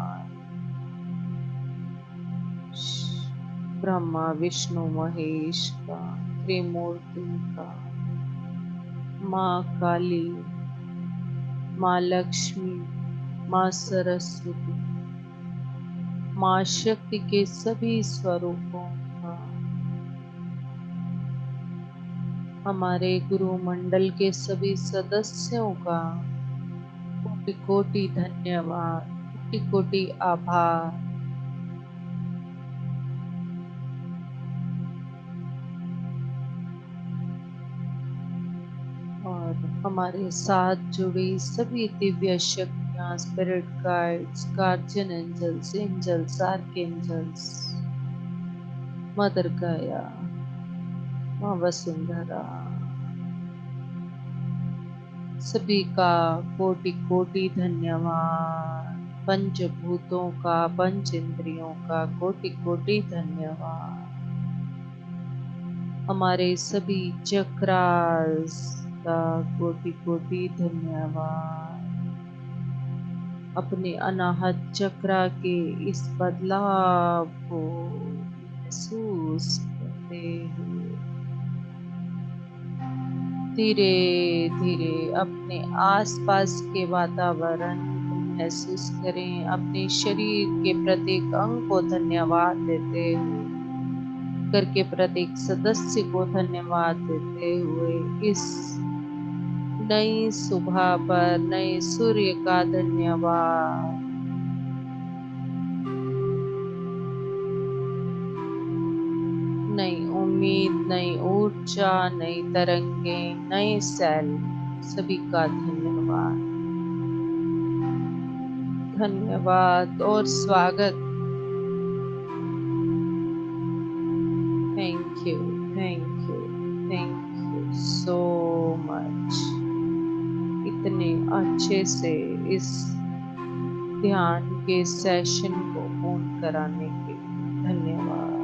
ब्रह्मा विष्णु महेश का, त्रिमूर्ति का, माँ काली, माँ लक्ष्मी, माँ सरस्वती, माँ शक्ति के सभी स्वरूपों का, हमारे गुरु मंडल के सभी सदस्यों का कोटि कोटि धन्यवाद, कोटि कोटि आभार। और हमारे साथ जुड़ी सभी दिव्य शक्तियाँ, spirit guides, guardian angels, angels, archangels, mother Gaia, माँ वसुंधरा, सभी का कोटि कोटि धन्यवाद। पंचभूतों का, पंच इंद्रियों का कोटि कोटि धन्यवाद। हमारे सभी चक्रास का कोटि कोटि धन्यवाद। अपने अनाहत चक्रा के इस बदलाव को महसूस करते हुए धीरे धीरे अपने आसपास के वातावरण को महसूस करें। अपने शरीर के प्रत्येक अंग को धन्यवाद देते हुए, घर के प्रत्येक सदस्य को धन्यवाद देते हुए, इस नई सुबह पर नए सूर्य का धन्यवाद। नई उम्मीद, नई ऊर्जा, नई तरंगे, नए सेल, सभी का धन्यवाद। धन्यवाद और स्वागत। Thank you, thank you, thank you so much. इतने अच्छे से इस ध्यान के सेशन को पूर्ण कराने के लिए धन्यवाद।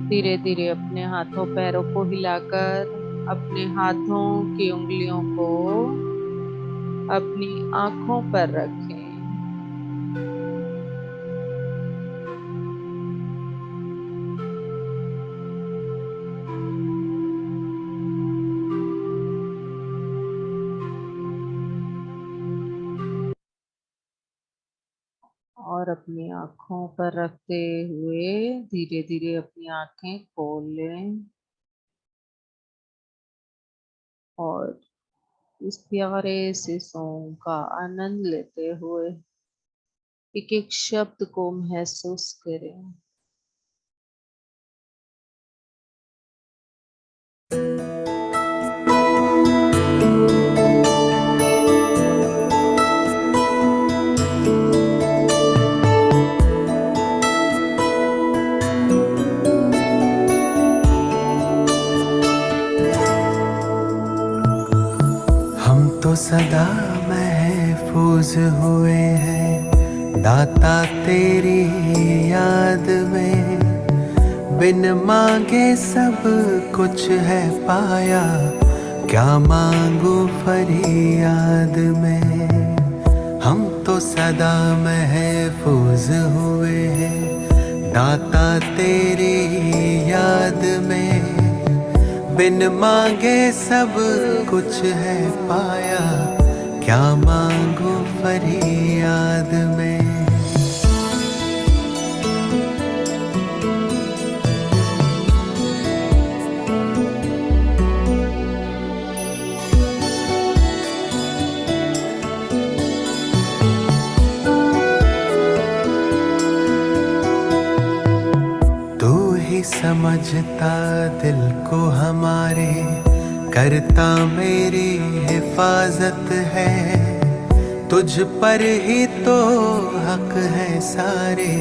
धीरे धीरे अपने हाथों पैरों को हिलाकर अपने हाथों की उंगलियों को अपनी आंखों पर रखें। और अपनी आंखों पर रखते हुए धीरे धीरे अपनी आंखें खोल लें और इस प्यारे से सॉन्ग का आनंद लेते हुए एक एक शब्द को महसूस करें। सदा महफूज हुए हैं दाता तेरी याद में, बिन मांगे सब कुछ है पाया, क्या मांगू फरियाद में। हम तो सदा महफूज हुए हैं दाता तेरी याद में, बिन मांगे सब कुछ है पाया, क्या मांगू फरियाद में। तू ही समझता दिल को हमारे, करता मेरी हिफाजत है, तुझ पर ही तो हक है सारे,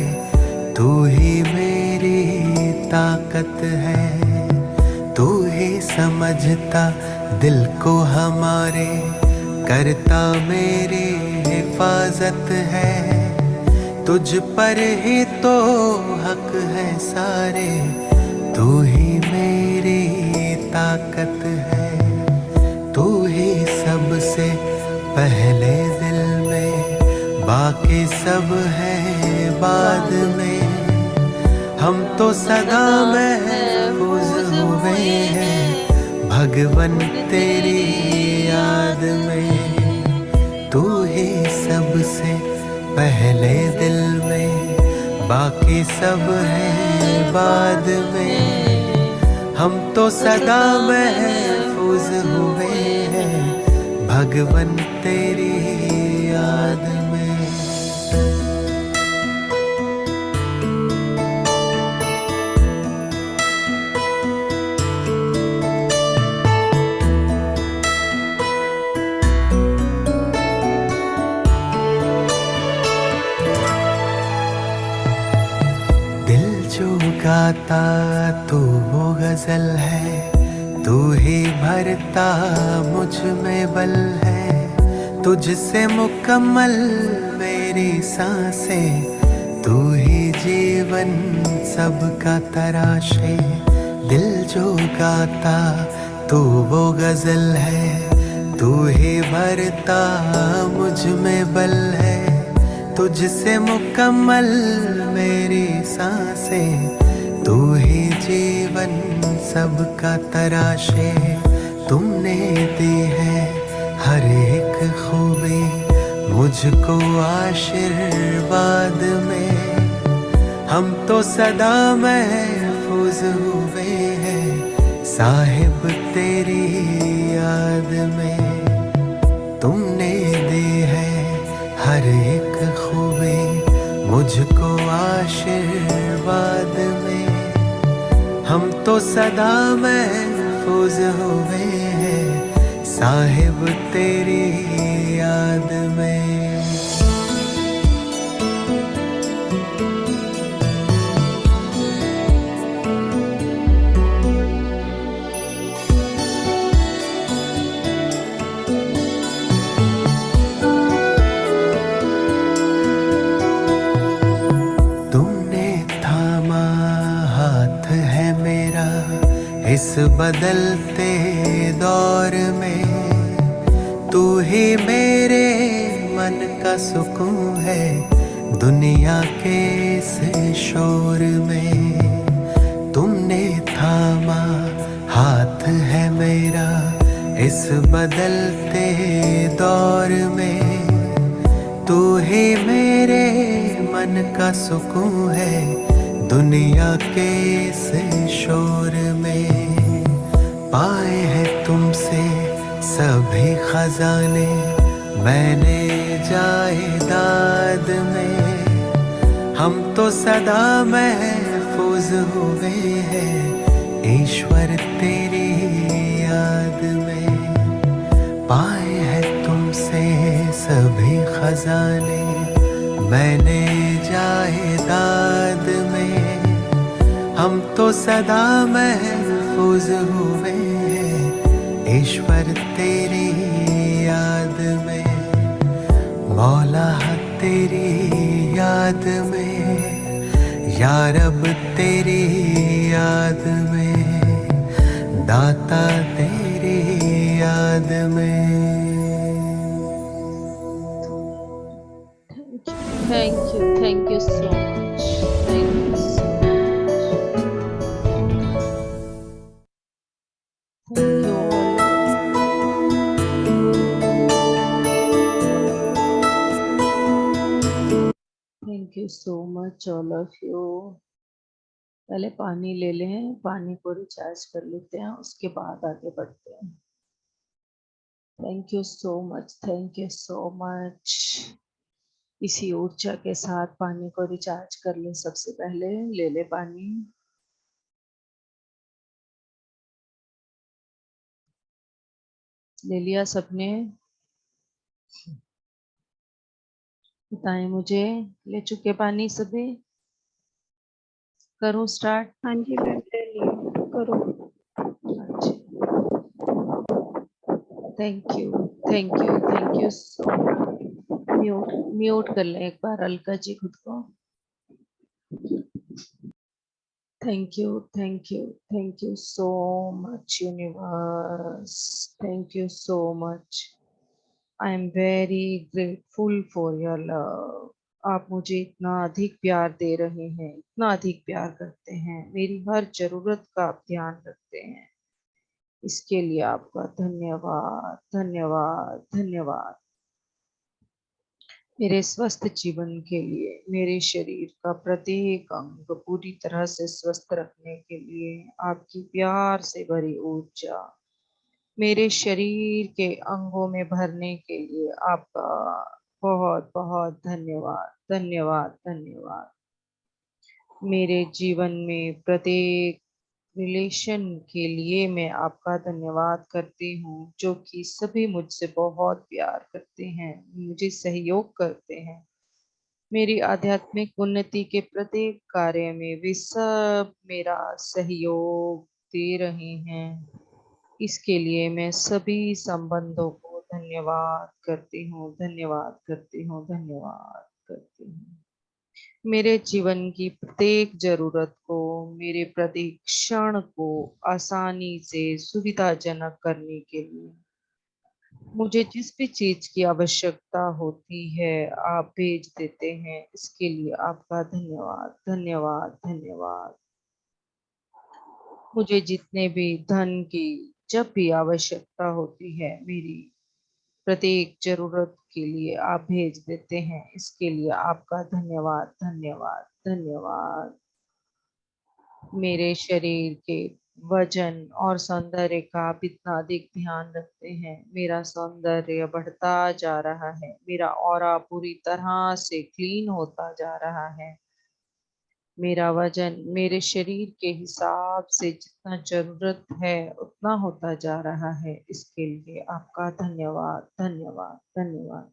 तू ही मेरी ताकत है। तू ही समझता दिल को हमारे, करता मेरी हिफाजत है, तुझ पर ही तो हक है सारे, तू ही मेरी ताकत है। तू ही सबसे पहले दिल में, बाकी सब है बाद में। हम तो सदा महफूज हुए हैं भगवन तेरी याद में। तू ही सबसे पहले दिल में, बाकी सब है बाद में। हम तो सदा महफूज हुए हैं भगवन तेरी याद में। गाता तू वो गजल है, तू ही भरता मुझ में बल है, तुझसे मुकम्मल मेरी सांसें, तू ही जीवन सबका तराशे। दिल जो गाता तू वो गजल है, तू ही भरता मुझ में बल है। तुझसे मुकम्मल मेरी सांसें, तू ही जीवन सबका तराशे। तुमने दी है हर एक खूबी मुझको आशीर्वाद में, हम तो सदा महफूज हुए हैं साहिब तेरी याद में। तुमने दी है हर एक खूबी मुझको आशीर्वाद में, हम तो सदा महफूज हुए हैं साहिब तेरी याद में। तुमने थामा हाथ है मेरा इस बदलते दौर में, तू ही मेरे मन का सुकून है दुनिया के इस शोर में। तुमने थामा हाथ है मेरा इस बदलते दौर में, तू ही मेरे मन का सुकून है दुनिया के इस शोर में। पाए हैं तुमसे सभी खजाने मैंने जायदाद में, हम तो सदा महफूज हुए हैं ईश्वर तेरी याद में। पाए हैं तुमसे सभी खजाने मैंने जायदाद में, हम तो सदा महफूज हुए हैं ईश्वर तेरी याद में। मौला तेरी याद में, या रब तेरी याद में, दाता तेरी याद में। Thank you so much. Thank you so much. Thank you all. Thank you so much all of you. पहले पानी ले लें, पानी को रिचार्ज कर लेते हैं, उसके बाद आगे बढ़ते हैं। Thank you so much, thank you so much. इसी ऊर्जा के साथ पानी को रिचार्ज कर ले। सबसे पहले ले ले पानी। ले लिया सबने? बताएं मुझे, ले चुके पानी सभी? करूं स्टार्ट? हाँ जी मैम, ले लिया, करो। अच्छा, thank you, thank you, thank you so much. Mute mute कर लें एक बार अलका जी खुद को। Thank you, thank you, thank you so much, universe. Thank you so much. I am very grateful for your love. आप मुझे इतना अधिक प्यार दे रहे हैं, इतना अधिक प्यार करते हैं, मेरी हर जरूरत का आप ध्यान रखते हैं। इसके लिए आपका धन्यवाद, धन्यवाद, धन्यवाद। मेरे स्वस्थ जीवन के लिए, मेरे शरीर का प्रत्येक अंग पूरी तरह से स्वस्थ रखने के लिए आपकी प्यार से भरी ऊर्जा मेरे शरीर के अंगों में भरने के लिए आपका बहुत बहुत धन्यवाद, धन्यवाद, धन्यवाद। मेरे जीवन में प्रत्येक रिलेशन के लिए मैं आपका धन्यवाद करती हूँ, जो कि सभी मुझसे बहुत प्यार करते हैं, मुझे सहयोग करते हैं। मेरी आध्यात्मिक उन्नति के प्रत्येक कार्य में वे सब मेरा सहयोग दे रहे हैं। इसके लिए मैं सभी संबंधों को धन्यवाद करती हूँ, धन्यवाद करती हूँ, धन्यवाद करती हूँ। मेरे जीवन की प्रत्येक जरूरत को, मेरे प्रत्येक क्षण को आसानी से सुविधाजनक करने के लिए मुझे जिस भी चीज की आवश्यकता होती है आप भेज देते हैं। इसके लिए आपका धन्यवाद, धन्यवाद, धन्यवाद। मुझे जितने भी धन की जब भी आवश्यकता होती है, मेरी प्रत्येक जरूरत के लिए आप भेज देते हैं। इसके लिए आपका धन्यवाद, धन्यवाद, धन्यवाद। मेरे शरीर के वजन और सौंदर्य का आप इतना अधिक ध्यान रखते हैं। मेरा सौंदर्य बढ़ता जा रहा है, मेरा ऑरा पूरी तरह से क्लीन होता जा रहा है। मेरा वजन मेरे शरीर के हिसाब से जितना जरूरत है उतना होता जा रहा है। इसके लिए आपका धन्यवाद, धन्यवाद, धन्यवाद।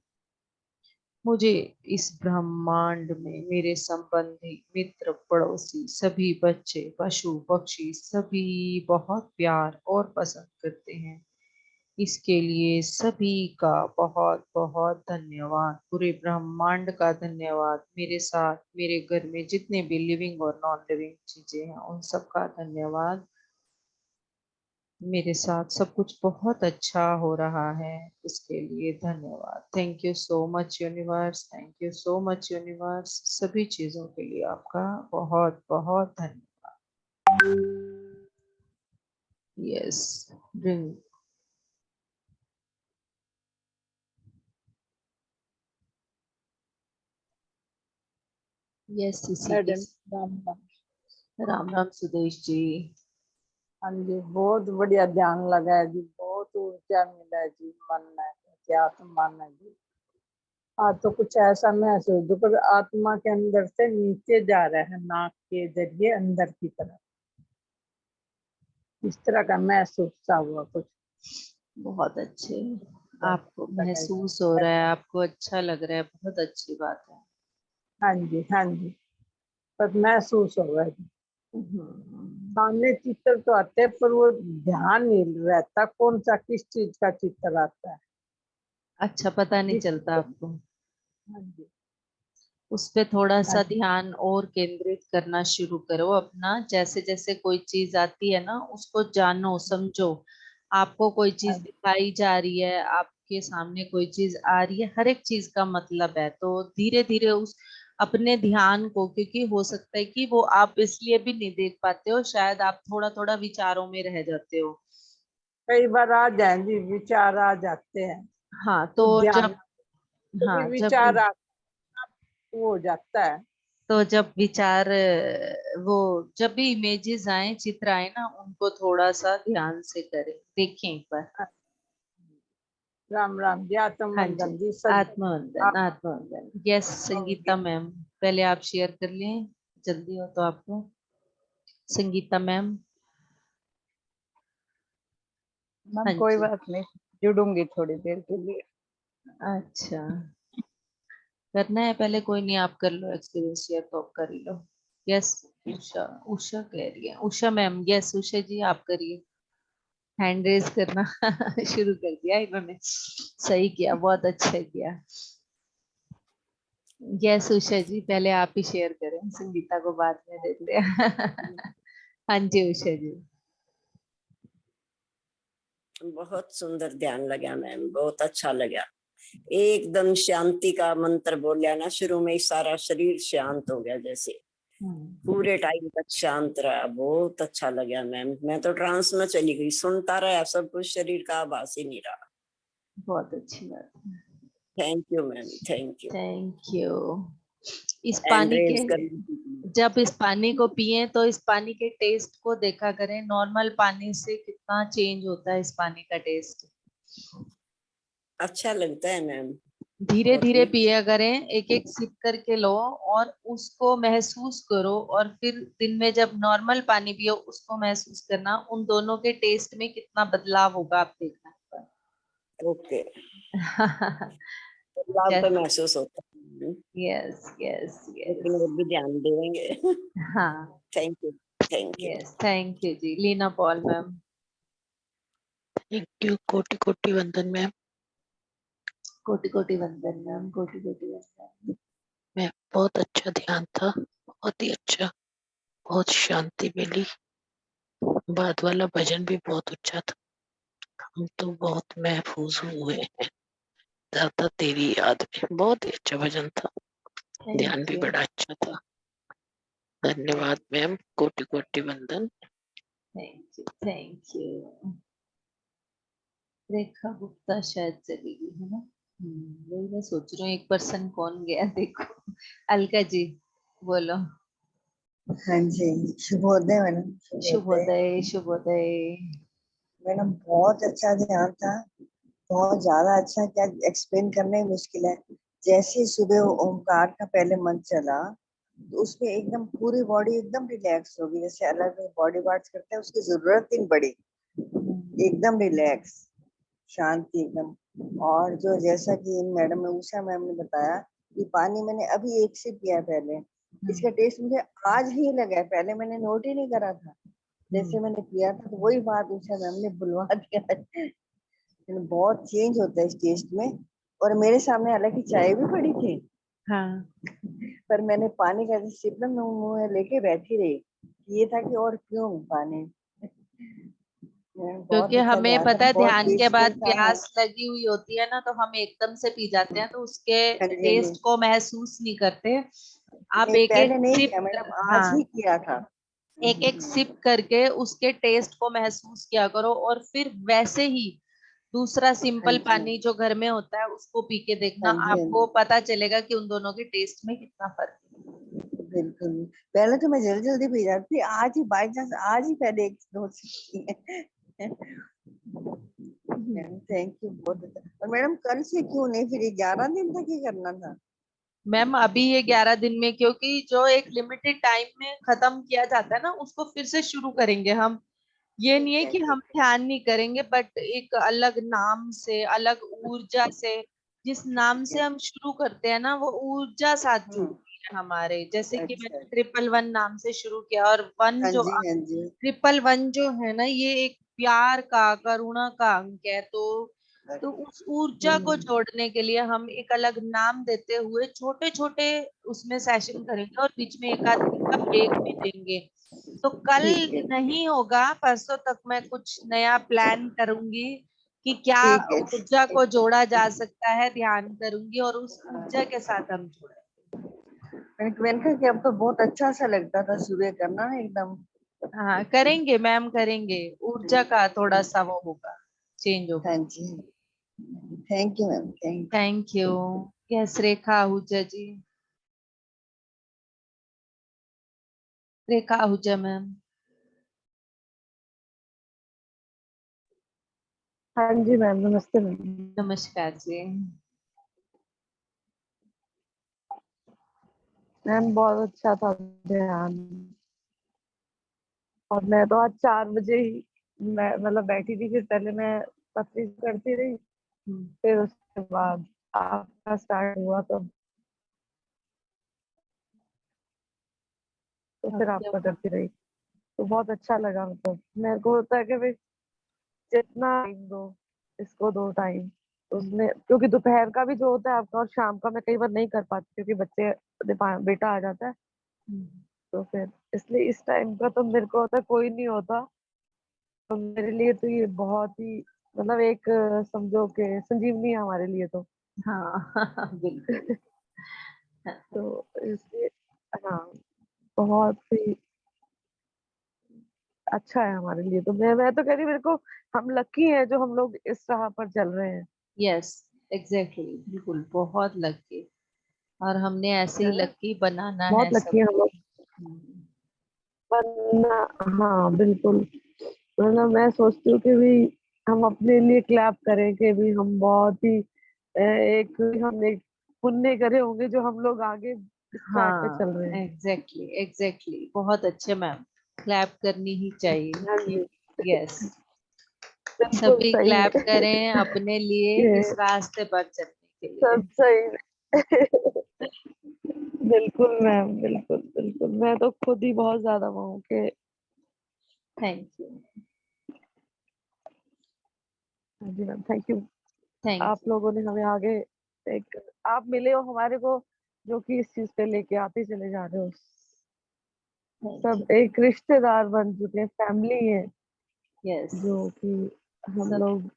मुझे इस ब्रह्मांड में मेरे संबंधी, मित्र, पड़ोसी, सभी बच्चे, पशु, पक्षी सभी बहुत प्यार और पसंद करते हैं। इसके लिए सभी का बहुत बहुत धन्यवाद, पूरे ब्रह्मांड का धन्यवाद। मेरे साथ मेरे घर में जितने भी लिविंग और नॉन लिविंग चीजें हैं उन सब का धन्यवाद। मेरे साथ सब कुछ बहुत अच्छा हो रहा है, इसके लिए धन्यवाद। Thank you so much universe, thank you so much universe. सभी चीजों के लिए आपका बहुत बहुत धन्यवाद। Yes, drink. Yes madam Ram Ram. Ram Ram Sudesh ji. हाँ जी, बहुत बढ़िया ध्यान लगा है जी, बहुत ऊर्जा मिला है जी, मन है क्या आत्मा है जी। आज तो कुछ ऐसा महसूस जो पर आत्मा के अंदर से नीचे जा रहा है, नाक के जरिए अंदर की तरफ, इस तरह का महसूस सा हुआ कुछ। बहुत अच्छे, आपको महसूस हो रहा है, आपको अच्छा लग रहा है, बहुत अच्छी बात है। हाँ जी, हाँ जी, पर महसूस हो रहा है जी। सामने चित्र तो आते हैं पर वो ध्यान नहीं रहता कौन सा किस चीज का चित्र आता है। अच्छा, पता नहीं चलता आपको। हाँ जी, उस पे थोड़ा सा हाँ ध्यान और केंद्रित करना शुरू करो अपना। जैसे जैसे कोई चीज आती है ना, उसको जानो, समझो। आपको कोई चीज हाँ दिखाई जा रही है, आपके सामने कोई चीज आ रही है, हर एक चीज का मतलब है। तो धीरे धीरे उस अपने ध्यान को, क्योंकि हो सकता है कि वो आप इसलिए भी नहीं देख पाते हो, शायद आप थोड़ा थोड़ा विचारों में रह जाते हो। कई बार आ जाए जी, विचार आ जाते हैं हाँ, तो तो ध्यान जब, तो भी हाँ जब विचार आ वो हो जाता है। तो जब विचार वो जब भी इमेजेस आए, चित्र आए ना, उनको थोड़ा सा ध्यान से करें, देखें एक बार। राम राम जी, आत्म हाँ जी, बंधन जी, सब आत्मवंदन, आत्मवंदन। यस, संगीता मैम, पहले आप शेयर कर लें, जल्दी हो तो आपको। संगीता मैम। मैम हाँ कोई जी। बात नहीं, जुड़ूंगी थोड़ी देर के लिए। अच्छा, करना है पहले, कोई नहीं, आप कर लो, एक्सपीरियंस शेयर तो आप कर ही लो। यस, उषा, उषा कह रही है, उषा मैम। यस उषा जी, आप करिए, हैंड रेज करना शुरू कर दिया इन्होंने। सही किया, बहुत अच्छा किया। यस उषा जी, पहले आप ही शेयर करें, संगीता को बाद में देते हैं हाँ जी उषा जी। बहुत सुंदर ध्यान लगा मैम, बहुत अच्छा लगा। एकदम शांति का मंत्र बोलिया ना शुरू में ही, सारा शरीर शांत हो गया, जैसे पूरे टाइम तक शांत रहा। बहुत अच्छा लगा मैम, मैं तो ट्रांस में चली गई, सुनता रहा सब कुछ, शरीर का आभास ही नहीं रहा। बहुत अच्छी बात है। Thank you ma'am, thank you. Thank you. इस एंड पानी के, रेज करने जब इस पानी को पिए तो इस पानी के टेस्ट को देखा करें, नॉर्मल पानी से कितना चेंज होता है इस पानी का टेस्ट। अच्छा लगता है मैम। धीरे बहुत धीरे ही पिया करें, एक एक सिप करके लो और उसको महसूस करो, और फिर दिन में जब नॉर्मल पानी पियो उसको महसूस करना। उन दोनों के टेस्ट में कितना बदलाव होगा आप देखना। ओके। बदलाव तो महसूस होता है, यस यस लेकिन यस। वो भी ध्यान देंगे हाँ, thank you, thank you. Yes, thank you जी। Leena Paul ma'am. Thank you, कोटि कोटि वंदन मैम। कोटि कोटि वंदन मैम, कोटि कोटि वंदन। मैं बहुत अच्छा ध्यान था, बहुत ही अच्छा, बहुत शांति मिली। बाद वाला भजन भी बहुत अच्छा था। हम तो बहुत महफूज हुए हैं दाता तेरी याद में। बहुत ही अच्छा भजन था, ध्यान भी बड़ा अच्छा था। धन्यवाद मैम, कोटि कोटि वंदन। Thank you, thank you. Rekha Gupta शायद चली गई है ना। वही मैं सोच रही हूँ एक पर्सन कौन गया देखो। अलका जी बोलो। हाँ जी, शुभोदय मैडम। शुभोदय शुभोदय, शुभोदय। मैडम, बहुत अच्छा ध्यान था, बहुत ज्यादा अच्छा। क्या एक्सप्लेन करना ही मुश्किल है। जैसे ही सुबह ओमकार का पहले मंत्र चला तो उसमें एकदम पूरी बॉडी एकदम रिलैक्स होगी, जैसे अलग बॉडी पार्ट्स करते हैं उसकी जरूरत ही नहीं पड़ी, एकदम रिलैक्स, शांति एकदम। और जो जैसा कि मैडम ने उषा मैम ने बताया कि पानी मैंने अभी एक सिप पिया है पहले, इसका टेस्ट मुझे आज ही लगा है, पहले मैंने नोट ही नहीं करा था। जैसे मैंने पिया था तो वही बात उषा मैम ने बुलवा दिया। लेकिन बहुत चेंज होता है इस टेस्ट में। और मेरे सामने हालांकि चाय भी पड़ी थी, हाँ, पर मैंने पानी का सिप ना मुंह में लेके बैठी रही। ये था कि और क्यों पानी। बहुत क्योंकि अच्छा हमें ध्यान था, पता है बहुत ध्यान के बाद पीसफुल था। हाँ प्यास लगी हुई होती है ना, तो हम एकदम से पी जाते हैं, तो उसके हाँ जी, हाँ जी। टेस्ट को महसूस नहीं करते। आप नहीं, एक एक पहले नहीं सिप, किया मैडम, आज हाँ, ही किया था। एक एक सिप करके उसके टेस्ट को महसूस किया करो, और फिर वैसे ही दूसरा हाँ सिंपल जी, पानी जो घर में होता है उसको पी के देखना, हाँ जी, हाँ आपको जी, पता चलेगा कि उन दोनों के टेस्ट में कितना फर्क बिल्कुल। पहले तो मैं जल्दी जल्दी पी जाती थी, आज ही बाई चांस आज ही पहले एक दो सिप किए। है। थैंक यू, बहुत अच्छा। और मैडम कल से क्यों नहीं, फिर 11 दिन तक ही करना था? मैम अभी ये 11 दिन में, क्योंकि जो एक लिमिटेड टाइम में खत्म किया जाता है ना, उसको फिर से शुरू करेंगे हम। ये नहीं है कि हम ठीक है। ध्यान नहीं करेंगे, बट एक अलग नाम से, अलग ऊर्जा से, जिस नाम से हम शुरू करते हैं ना, वो ऊर्जा साथ हम्म, जुड़ती है हमारे। जैसे कि मैंने अच्छा। 111 नाम से शुरू किया, और वन हाँ जो जी, हाँ जी। 111 जो है ना, ये एक प्यार का, करुणा का अंक है। तो उस ऊर्जा को हम्म, जोड़ने के लिए हम एक अलग नाम देते हुए छोटे छोटे उसमें सेशन करेंगे, और बीच में एक आध दिन का ब्रेक भी देंगे। तो कल ठीक है, नहीं होगा, परसों तक मैं कुछ नया प्लान करूंगी कि क्या ठीक है, ऊर्जा को जोड़ा जा सकता है, ध्यान करूंगी और उस ऊर्जा के साथ हम जुड़े। मैंने कहा कि अब तो बहुत अच्छा सा लगता था सुबह करना ना एकदम। हाँ करेंगे मैम, करेंगे। ऊर्जा का थोड़ा सा वो होगा, चेंज हाँ होगा। जी, thank you ma'am, thank thank you. Yes, Rekha Ahuja ji. Rekha Ahuja ma'am. हाँ जी मैम, नमस्ते मैम। नमस्कार जी। मैम बहुत अच्छा था ध्यान। और मैं तो आज 4 बजे ही मैं मतलब बैठी थी, फिर पहले मैं पतरी करती रही, फिर उसके बाद आपका स्टार्ट हुआ तो फिर आपका करती रही। तो बहुत अच्छा लगा, मतलब मेरे को होता है कि भाई जितना टाइम दो, इसको दो टाइम उसमें, क्योंकि दोपहर का भी जो होता है आपका और शाम का मैं कई बार नहीं कर पाती क्योंकि बेटा आ जाता है, तो फिर इसलिए इस टाइम का तो मेरे को होता है कोई नहीं होता, तो मेरे लिए तो ये बहुत ही मतलब एक समझो कि संजीवनी है हमारे लिए तो। हाँ बिल्कुल। तो इसलिए हाँ, बहुत ही अच्छा है हमारे लिए। तो मैं तो कह रही मेरे को हम लकी हैं जो हम लोग इस राह पर चल रहे हैं, यस, एग्जैक्टली, बिल्कुल बहुत लकी। और हमने ऐसे ही है ना? लकी बनाना है बहुत लकी है हम सबको। लोग। वरना हाँ बिल्कुल, वरना मैं सोचती हूँ कि भी हम अपने लिए क्लैप करें कि भी हम बहुत ही एक हम एक पुण्य करे होंगे जो हम लोग आगे इस ट्रैक पे चल हाँ रहे हैं। एग्जैक्टली, एग्जैक्टली, बहुत अच्छे मैम। क्लैप करनी ही चाहिए हाँ कि जी, यस, बिल्कुल सभी सही क्लैप है। करें अपने लिए ये इस रास्ते पर चलने के लिए। सब सही है। बिल्कुल मैम, बिल्कुल बिल्कुल, मैं तो खुद ही बहुत ज्यादा वो हूँ कि थैंक यू। हाँ जी मैम, थैंक यू। थैंक आप यू। लोगों ने हमें आगे एक आप मिले हो हमारे को, जो कि इस चीज पे लेके आते चले जा रहे हो। सब एक रिश्तेदार बन चुके हैं, फैमिली है, यस, जो कि हम सब लोग,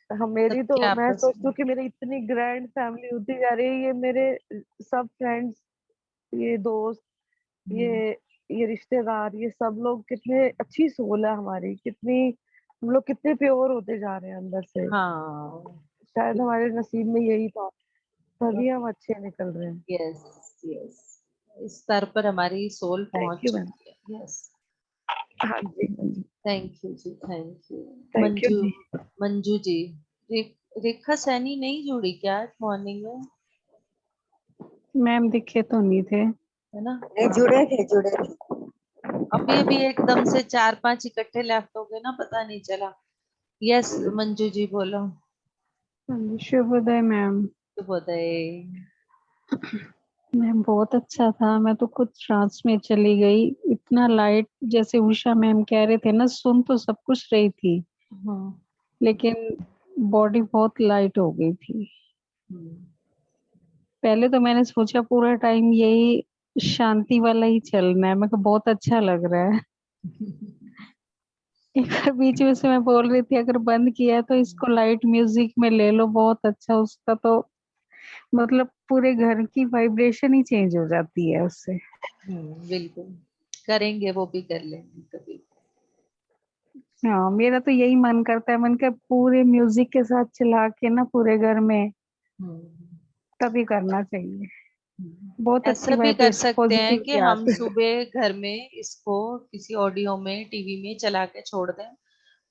हम मेरी तो सबके मैं आपस सोचती में। हूँ कि मेरी इतनी ग्रैंड फैमिली होती जा रही है। ये मेरे सब फ्रेंड्स, ये दोस्त, ये ये रिश्तेदार, ये सब लोग कितने अच्छी सोल है हमारी, कितनी हम लोग कितने प्योर होते जा रहे हैं अंदर से। हाँ, शायद हमारे नसीब में यही था, तभी हम अच्छे निकल रहे हैं। यस यस, इस स्तर पर हमारी सोल थैंक पहुंच यू मैम। चुकी है। यस, हाँ जी, हाँ जी, थैंक यू जी, thank you. Thank you Manju, ji. Manju ji, Rekha Saini नहीं जुड़ी क्या आज मॉर्निंग में? मैम दिखे तो नहीं थे। है ना? नहीं, हाँ, जुड़े थे, जुड़े थे। अभी अभी एकदम से 4-5 इकट्ठे लेफ्ट हो गए ना, पता नहीं चला। यस मंजू जी बोलो। हाँ जी, शुभोदय मैम। शुभोदय। मैम बहुत अच्छा था, मैं तो खुद ट्रांस में चली गई। इतना लाइट, जैसे उषा मैम कह रहे थे ना, सुन तो सब कुछ रही थी, हाँ, लेकिन बॉडी बहुत लाइट हो गई थी। हम्म, पहले तो मैंने सोचा पूरा टाइम यही शांति वाला ही चलना है, मैं कहा बहुत अच्छा लग रहा है। एक बार बीच में से मैं बोल रही थी अगर बंद किया तो इसको लाइट म्यूजिक में ले लो, बहुत अच्छा, उसका तो मतलब पूरे घर की वाइब्रेशन ही चेंज हो जाती है उससे। बिल्कुल करेंगे, वो भी कर लेंगे कभी। हाँ, मेरा तो यही मन करता है, मन का पूरे म्यूजिक के साथ चला के ना पूरे घर में, हम्म, तभी करना चाहिए। बहुत अच्छी ऐसा भी कर वाइब्रेशन, सकते हैं कि पॉजिटिविटी हम आती है। सुबह घर में इसको किसी ऑडियो में, टीवी में चला के छोड़ दें,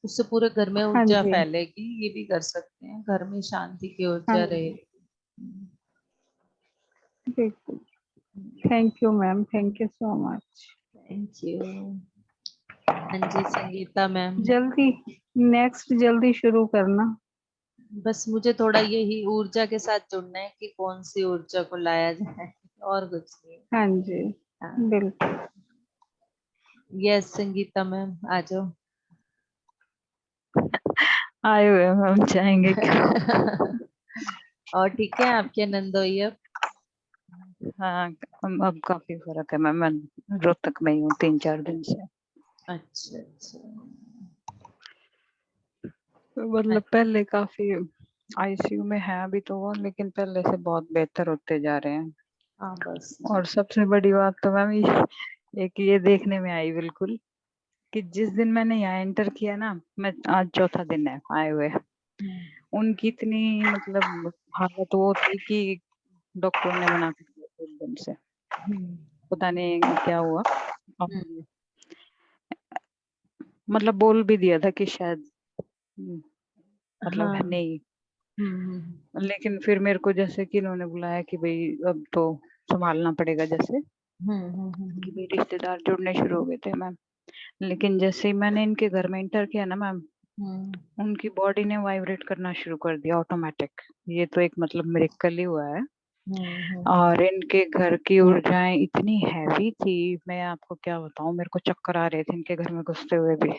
उससे पूरे घर में हाँ ऊर्जा जी, फैलेगी। ये भी कर सकते हैं, घर में शांति की हाँ ऊर्जा जी, रहेगी। बिल्कुल। Thank you ma'am, thank you so much. Thank you. हाँ जी संगीता मैम। जल्दी, नेक्स्ट जल्दी शुरू करना। बस मुझे थोड़ा यही ऊर्जा के साथ जुड़ना है कि कौन सी ऊर्जा को लाया जाए, और कुछ नहीं। हाँ जी, हाँ, बिल्कुल। यस संगीता मैम आ जाओ। आए हुए हैं, हम जाएंगे क्या? और ठीक है आपके नंदोई अब? हाँ, अब काफी फर्क है मैम, मैं रोहतक में ही हूँ 3-4 दिन से। अच्छा अच्छा। मतलब पहले काफी आईसीयू में है अभी तो वो, लेकिन पहले से बहुत बेहतर होते जा रहे हैं। हाँ बस। और सबसे बड़ी बात तो मैम एक ये देखने में आई बिल्कुल, कि जिस दिन मैंने यहाँ एंटर किया ना, मैं आज चौथा दिन है आए हुए, उनकी इतनी मतलब हालत वो थी कि डॉक्टर ने मना कर दिया एकदम से, पता नहीं क्या हुआ। और मतलब बोल भी दिया था कि शायद मतलब हाँ। है नहीं, लेकिन फिर मेरे को जैसे कि इन्होंने बुलाया कि भाई अब तो संभालना पड़ेगा, जैसे कि भाई रिश्तेदार जुड़ने शुरू हो गए थे मैम। लेकिन जैसे ही मैंने इनके घर में इंटर किया ना मैम, उनकी बॉडी ने वाइब्रेट करना शुरू कर दिया ऑटोमेटिक। ये तो एक मतलब मिरेकल ही हुआ है। और इनके घर की ऊर्जाएं इतनी हैवी थी, मैं आपको क्या बताऊं, मेरे को चक्कर आ रहे थे इनके घर में घुसते हुए भी।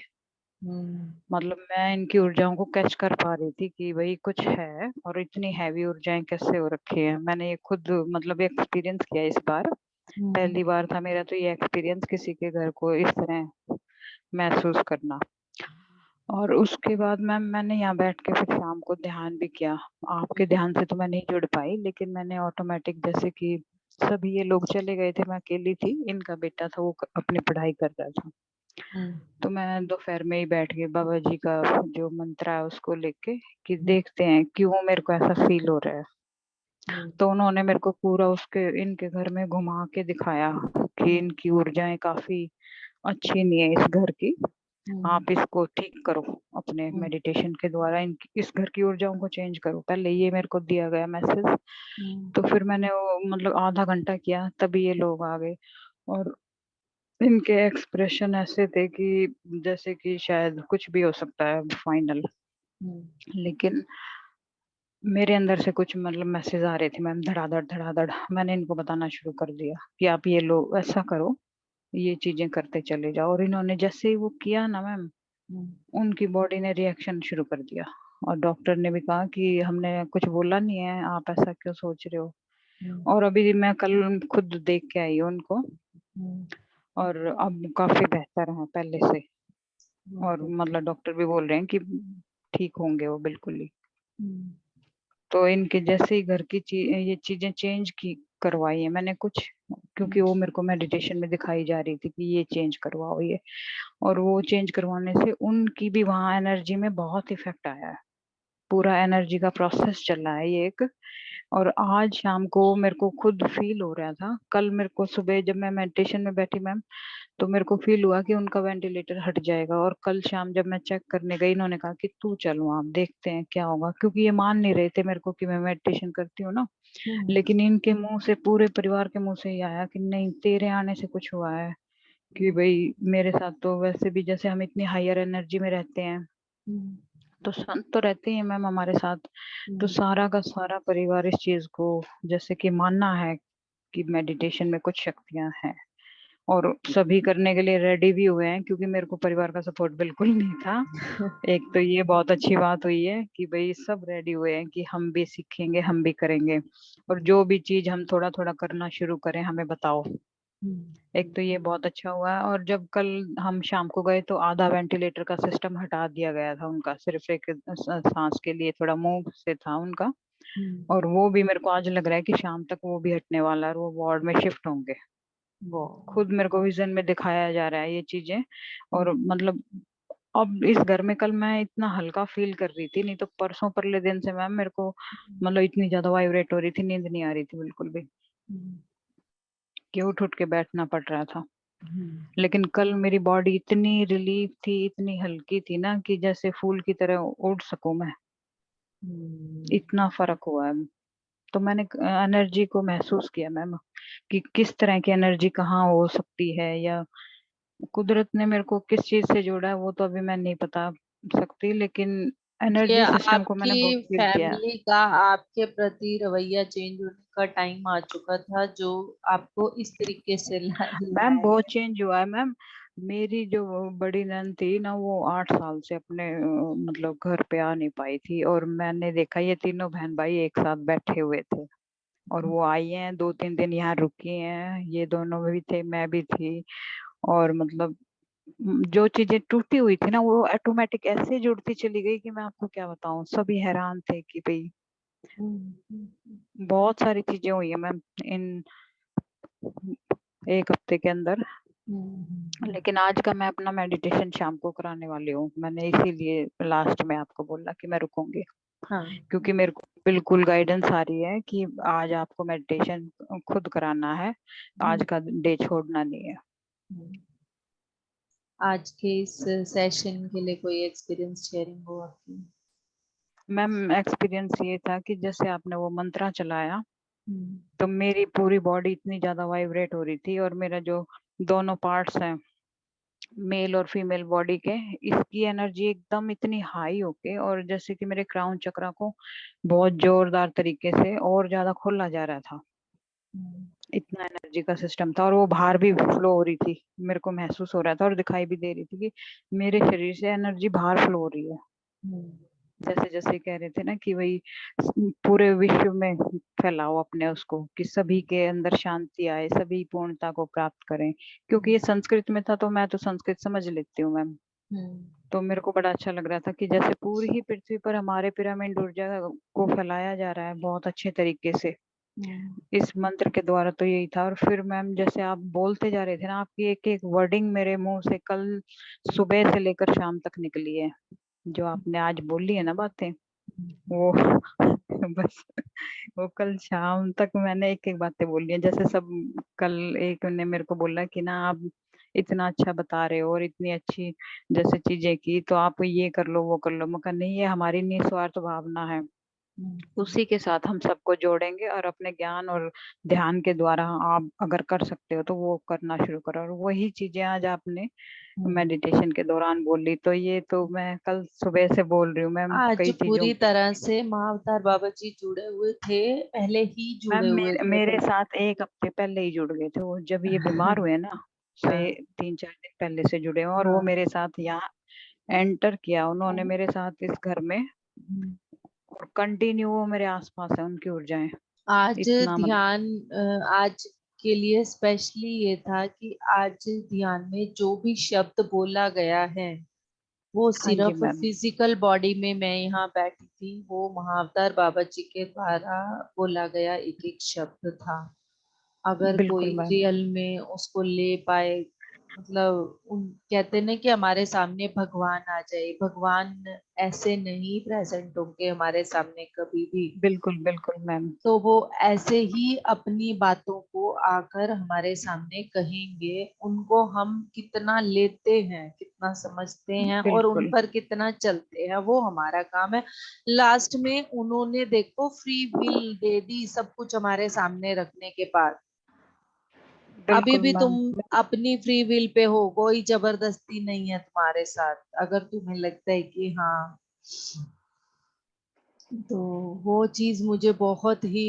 मतलब मैं इनकी ऊर्जाओं को कैच कर पा रही थी कि भाई कुछ है, और इतनी हैवी ऊर्जाएं कैसे हो रखी है। मैंने ये खुद मतलब एक्सपीरियंस किया इस बार, पहली बार था मेरा तो ये एक्सपीरियंस किसी के घर को इस तरह महसूस करना। और उसके बाद मैम मैंने यहाँ बैठ के फिर शाम को ध्यान भी किया। आपके ध्यान से तो मैं नहीं जुड़ पाई, लेकिन मैंने ऑटोमेटिक, जैसे कि सभी ये लोग चले गए थे, मैं अकेली थी, इनका बेटा था वो अपनी पढ़ाई कर रहा था, तो मैं दोपहर में ही बैठ के बाबा जी का जो मंत्र है उसको लेके कि देखते हैं क्यों मेरे को ऐसा फील हो रहा है। तो उन्होंने मेरे को पूरा उसके इनके घर में घुमा के दिखाया कि इनकी ऊर्जाएं काफी अच्छी नहीं है इस घर की, आप इसको ठीक करो अपने मेडिटेशन के द्वारा, इस घर की ऊर्जाओं को चेंज करो। पहले ये मेरे को दिया गया मैसेज, तो फिर मैंने वो मतलब आधा घंटा किया, तभी ये लोग आ गए। और इनके एक्सप्रेशन ऐसे थे कि जैसे कि शायद कुछ भी हो सकता है फाइनल, लेकिन मेरे अंदर से कुछ मतलब मैसेज आ रहे थे मैम, धड़ाधड़ धड़ाधड़। मैंने इनको बताना शुरू कर दिया कि आप ये लो, ऐसा करो, ये चीजें करते चले जाओ। और इन्होंने जैसे ही वो किया ना मैम, उनकी बॉडी ने रिएक्शन शुरू कर दिया। और डॉक्टर ने भी कहा कि हमने कुछ बोला नहीं है, आप ऐसा क्यों सोच रहे हो। और अभी मैं कल खुद देख के आई हूँ उनको, और अब काफी बेहतर है पहले से। और मतलब डॉक्टर भी बोल रहे हैं कि ठीक होंगे वो बिल्कुल ही। तो इनके जैसे ही घर की ये चीजें चेंज की करवाई है मैंने कुछ, क्योंकि वो मेरे को मेडिटेशन में दिखाई जा रही थी कि ये चेंज करवाओ ये, और वो चेंज करवाने से उनकी भी वहाँ एनर्जी में बहुत इफेक्ट आया है। पूरा एनर्जी का प्रोसेस चल रहा है ये एक। और आज शाम को मेरे को खुद फील हो रहा था, कल मेरे को सुबह जब मैं मेडिटेशन में बैठी मैम, तो मेरे को फील हुआ कि उनका वेंटिलेटर हट जाएगा। और कल शाम जब मैं चेक करने गई, इन्होंने कहा कि तू चल वहां देखते हैं क्या होगा, क्योंकि ये मान नहीं रहे थे मेरे को कि मैं मेडिटेशन करती हूँ ना। लेकिन इनके मुंह से, पूरे परिवार के मुंह से ही आया कि नहीं तेरे आने से कुछ हुआ है। कि भाई मेरे साथ तो वैसे भी जैसे हम इतनी हायर एनर्जी में रहते हैं, तो संत तो रहते हैं मैम हमारे साथ, तो सारा का सारा परिवार इस चीज को जैसे कि मानना है कि मेडिटेशन में कुछ शक्तियां हैं, और सभी करने के लिए रेडी भी हुए हैं, क्योंकि मेरे को परिवार का सपोर्ट बिल्कुल नहीं था। एक तो ये बहुत अच्छी बात हुई है कि भाई सब रेडी हुए हैं कि हम भी सीखेंगे, हम भी करेंगे, और जो भी चीज हम थोड़ा थोड़ा करना शुरू करें हमें बताओ। एक तो ये बहुत अच्छा हुआ है। और जब कल हम शाम को गए तो आधा वेंटिलेटर का सिस्टम हटा दिया गया था उनका, सिर्फ एक सांस के लिए थोड़ा मुंह से था उनका। और वो भी मेरे को आज लग रहा है कि शाम तक वो भी हटने वाला है और वो वार्ड में शिफ्ट होंगे। खुद मेरे को विजन में दिखाया जा रहा है ये चीजें। और मतलब अब इस घर में कल मैं इतना हल्का फील कर रही थी, नहीं तो परसों परले दिन से मैम मेरे को मतलब इतनी ज्यादा वाइब्रेट हो रही थी, नींद नहीं आ रही थी बिल्कुल भी, कि उठ के बैठना पड़ रहा था। लेकिन कल मेरी बॉडी इतनी रिलीफ थी, इतनी हल्की थी ना, कि जैसे फूल की तरह उड़ सकूं मैं, इतना फर्क हुआ है। तो मैंने एनर्जी को महसूस किया मैम, कि किस तरह की एनर्जी कहाँ हो सकती है, या कुदरत ने मेरे को किस चीज से जोड़ा है वो तो अभी मैं नहीं बता सकती, लेकिन ये एनर्जी सिस्टम को मैंने बहुत आपकी फील किया है। फैमिली का आपके प्रति रवैया चेंज होने का टाइम आ चुका था, जो आपको इस तरीके से मैम लाया बहुत गया। चेंज हुआ है मैम। मेरी जो बड़ी नंद थी ना, वो 8 साल से अपने मतलब घर पे आ नहीं पाई थी, और मैंने देखा ये तीनों बहन भाई एक साथ बैठे हुए थे, और वो आई हैं 2-3 दिन यहाँ रुकी हैं, ये दोनों भी थे, मैं भी थी। और मतलब जो चीजें टूटी हुई थी ना, वो ऑटोमेटिक ऐसे जुड़ती चली गई कि मैं आपको क्या बताऊं। सभी हैरान थे कि भाई बहुत सारी चीजें हुई है मैम इन एक हफ्ते के अंदर। लेकिन आज का मैं अपना मेडिटेशन शाम को कराने वाली हूँ, मैंने इसीलिए लास्ट में आपको बोला कि मैं रुकूंगी, हाँ। क्योंकि मेरे को बिल्कुल गाइडेंस आ रही है कि आज आपको मेडिटेशन खुद कराना है, आज का डे छोड़ना नहीं है। आज के इस सेशन के लिए कोई एक्सपीरियंस शेयरिंग हो आपकी? मैम एक्सपीरियंस ये था कि जैसे आपने वो मंत्रा चलाया, तो मेरी पूरी बॉडी इतनी ज्यादा वाइब्रेट हो रही थी, और मेरा जो दोनों पार्ट्स हैं मेल और फीमेल बॉडी के, इसकी एनर्जी एकदम इतनी हाई होके, और जैसे कि मेरे क्राउन चक्रा को बहुत जोरदार तरीके से और ज्यादा खोला जा रहा था, इतना एनर्जी का सिस्टम था। और वो बाहर भी फ्लो हो रही थी, मेरे को महसूस हो रहा था और दिखाई भी दे रही थी कि मेरे शरीर से एनर्जी बाहर फ्लो हो रही है। जैसे जैसे कह रहे थे ना कि वही पूरे विश्व में फैलाओ अपने उसको, कि सभी के अंदर शांति आए, सभी पूर्णता को प्राप्त करें। क्योंकि ये संस्कृत में था, तो मैं तो संस्कृत समझ लेती हूँ मैम। तो मेरे को बड़ा अच्छा लग रहा था कि जैसे पूरी ही पृथ्वी पर हमारे पिरामिड ऊर्जा को फैलाया जा रहा है बहुत अच्छे तरीके से इस मंत्र के द्वारा। तो यही था। और फिर मैम जैसे आप बोलते जा रहे थे ना, आपकी एक एक वर्डिंग मेरे मुंह से कल सुबह से लेकर शाम तक निकली है, जो आपने आज बोली है ना बातें, वो बस वो कल शाम तक मैंने एक एक बातें बोली है। जैसे सब कल एक ने मेरे को बोला कि ना आप इतना अच्छा बता रहे हो और इतनी अच्छी जैसे चीजें की, तो आप ये कर लो वो कर लो। मैं कहा नहीं, ये हमारी निस्वार्थ भावना है, उसी के साथ हम सबको जोड़ेंगे, और अपने ज्ञान और ध्यान के द्वारा आप अगर कर सकते हो तो वो करना शुरू करो। और वही चीजें आज आपने मेडिटेशन के दौरान बोली, तो ये तो मैं कल सुबह से बोल रही हूँ मैम आज कई चीजों। पूरी तरह से महाअवतार बाबा जी जुड़े हुए थे, पहले ही मैम जुड़े हुए थे। मेरे साथ एक हफ्ते पहले ही जुड़ गए थे वो, जब ये बीमार हुए ना, से 3-4 दिन पहले से जुड़े हैं। और वो हाँ। मेरे साथ यहाँ एंटर किया उन्होंने मेरे साथ इस घर में, और कंटिन्यू वो मेरे आसपास है, उनकी ऊर्जाएं। आज इतना ध्यान आज के लिए स्पेशली ये था कि आज ध्यान में जो भी शब्द बोला गया है वो हाँ जी सिर्फ मैम। फिजिकल बॉडी में, मैं यहाँ बैठी थी, वो महाअवतार बाबा जी के द्वारा बोला गया एक एक शब्द था। अगर बिल्कुल कोई मैम। रियल में उसको ले पाए, मतलब उन कहते ना कि हमारे सामने भगवान आ जाए, भगवान ऐसे नहीं प्रेजेंट होंगे हमारे सामने कभी भी। बिल्कुल बिल्कुल मैम। तो वो ऐसे ही अपनी बातों को आकर हमारे सामने कहेंगे, उनको हम कितना लेते हैं, कितना समझते हैं और उन बिल्कुल पर कितना चलते हैं, वो हमारा काम है। लास्ट में उन्होंने देखो फ्री विल दे दी सब कुछ हमारे सामने रखने के बाद। अभी बिल्कुल भी तुम मैम। अपनी फ्री विल पे हो, कोई जबरदस्ती नहीं है तुम्हारे साथ। अगर तुम्हें लगता है कि हाँ, तो वो चीज मुझे बहुत ही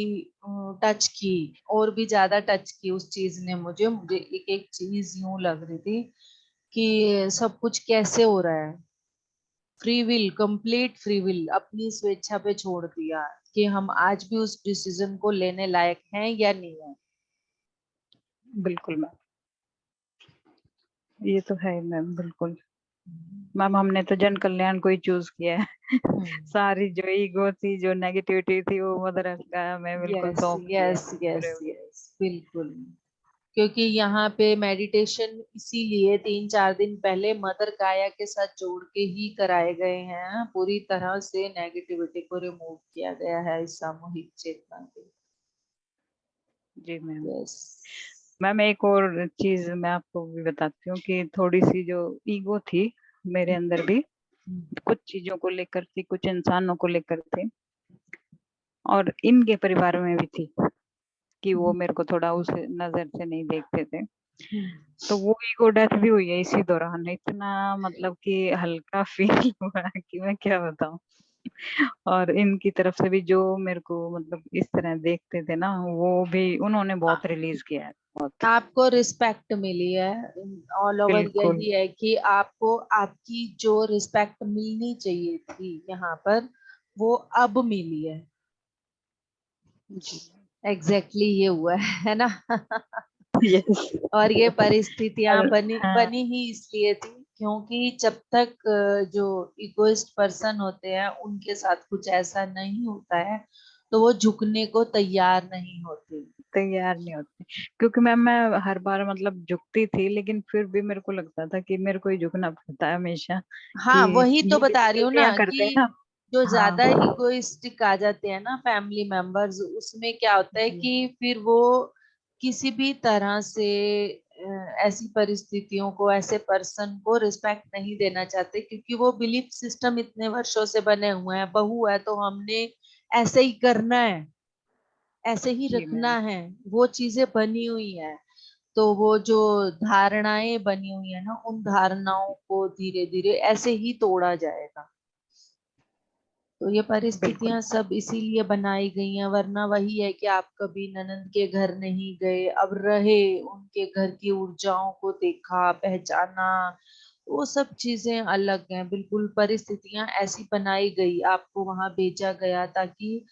टच की, और भी ज्यादा टच की उस चीज ने मुझे मुझे एक एक चीज यूं लग रही थी कि सब कुछ कैसे हो रहा है। Free will, complete free will, अपनी स्वेच्छा पे छोड़ दिया कि हम आज भी उस डिसीजन को लेने लायक हैं या नहीं है। बिल्कुल मैम, ये तो है मैम। बिल्कुल मैम, हमने तो जन कल्याण को ही चूज किया है। सारी जो ईगो थी, जो नेगेटिविटी थी, वो मदर अर्थ का हमें बिल्कुल यस सौंप दिया है यस यस पूरे। यस, बिल्कुल। क्योंकि यहाँ पे मेडिटेशन इसीलिए 3-4 दिन पहले मदर काया के साथ जोड़ के ही कराए गए हैं। पूरी तरह से नेगेटिविटी को रिमूव किया गया है इस सामूहिक चेतना के। जी मैम। यस। मैम एक और चीज मैं आपको भी बताती हूँ कि थोड़ी सी जो ईगो थी मेरे अंदर भी, कुछ चीजों को लेकर थी, कुछ इंसानों को लेकर थी, और इनके परिवार में भी थी कि वो मेरे को थोड़ा उस नजर से नहीं देखते थे। तो वो ईगो डेथ भी हुई है इसी दौरान। इतना मतलब कि हल्का फील हुआ कि मैं क्या बताऊं। और इनकी तरफ से भी जो मेरे को मतलब इस तरह देखते थे ना, वो भी उन्होंने बहुत रिलीज किया है, बहुत। आपको रिस्पेक्ट मिली है। ऑल ओवर बिल्कुल यही है कि आपको आपकी जो रिस्पेक्ट मिलनी चाहिए थी यहाँ पर, वो अब मिली है। जी। एग्जैक्टली ये हुआ है ना। यस। और ये परिस्थितियां बनी हाँ। बनी ही इसलिए थी क्योंकि जब तक जो इगोइस्ट पर्सन होते हैं उनके साथ कुछ ऐसा नहीं होता है तो वो झुकने को तैयार नहीं होते। तैयार नहीं होते, क्योंकि मैम मैं हर बार मतलब झुकती थी, लेकिन फिर भी मेरे को लगता था कि मेरे को ही झुकना पड़ता है हमेशा, कि हाँ, वही तो ये भी बता तो रही हूँ गलतियां ना करते हैं कि ना। जो हाँ। ज्यादा इगोइस्टिक आ जाते हैं ना फैमिली मेंबर्स, उसमें क्या होता है जी। कि फिर वो किसी भी तरह से ऐसी परिस्थितियों को, ऐसे पर्सन को रिस्पेक्ट नहीं देना चाहते, क्योंकि वो बिलीफ सिस्टम इतने वर्षों से बने हुए हैं। बहू है तो हमने ऐसे ही करना है, ऐसे ही जी रखना मैम। है, वो चीजें बनी हुई है। तो वो जो धारणाएं बनी हुई है ना, उन धारणाओं को धीरे धीरे ऐसे ही तोड़ा जाएगा। तो ये बिल्कुल। परिस्थितियां सब इसीलिए बनाई गई हैं, वरना वही है कि आप कभी ननंद के घर नहीं गए, अब रहे, उनके घर की ऊर्जाओं को देखा, पहचाना, वो सब चीजें अलग हैं। बिल्कुल परिस्थितियां ऐसी बनाई गई, आपको वहां भेजा गया ताकि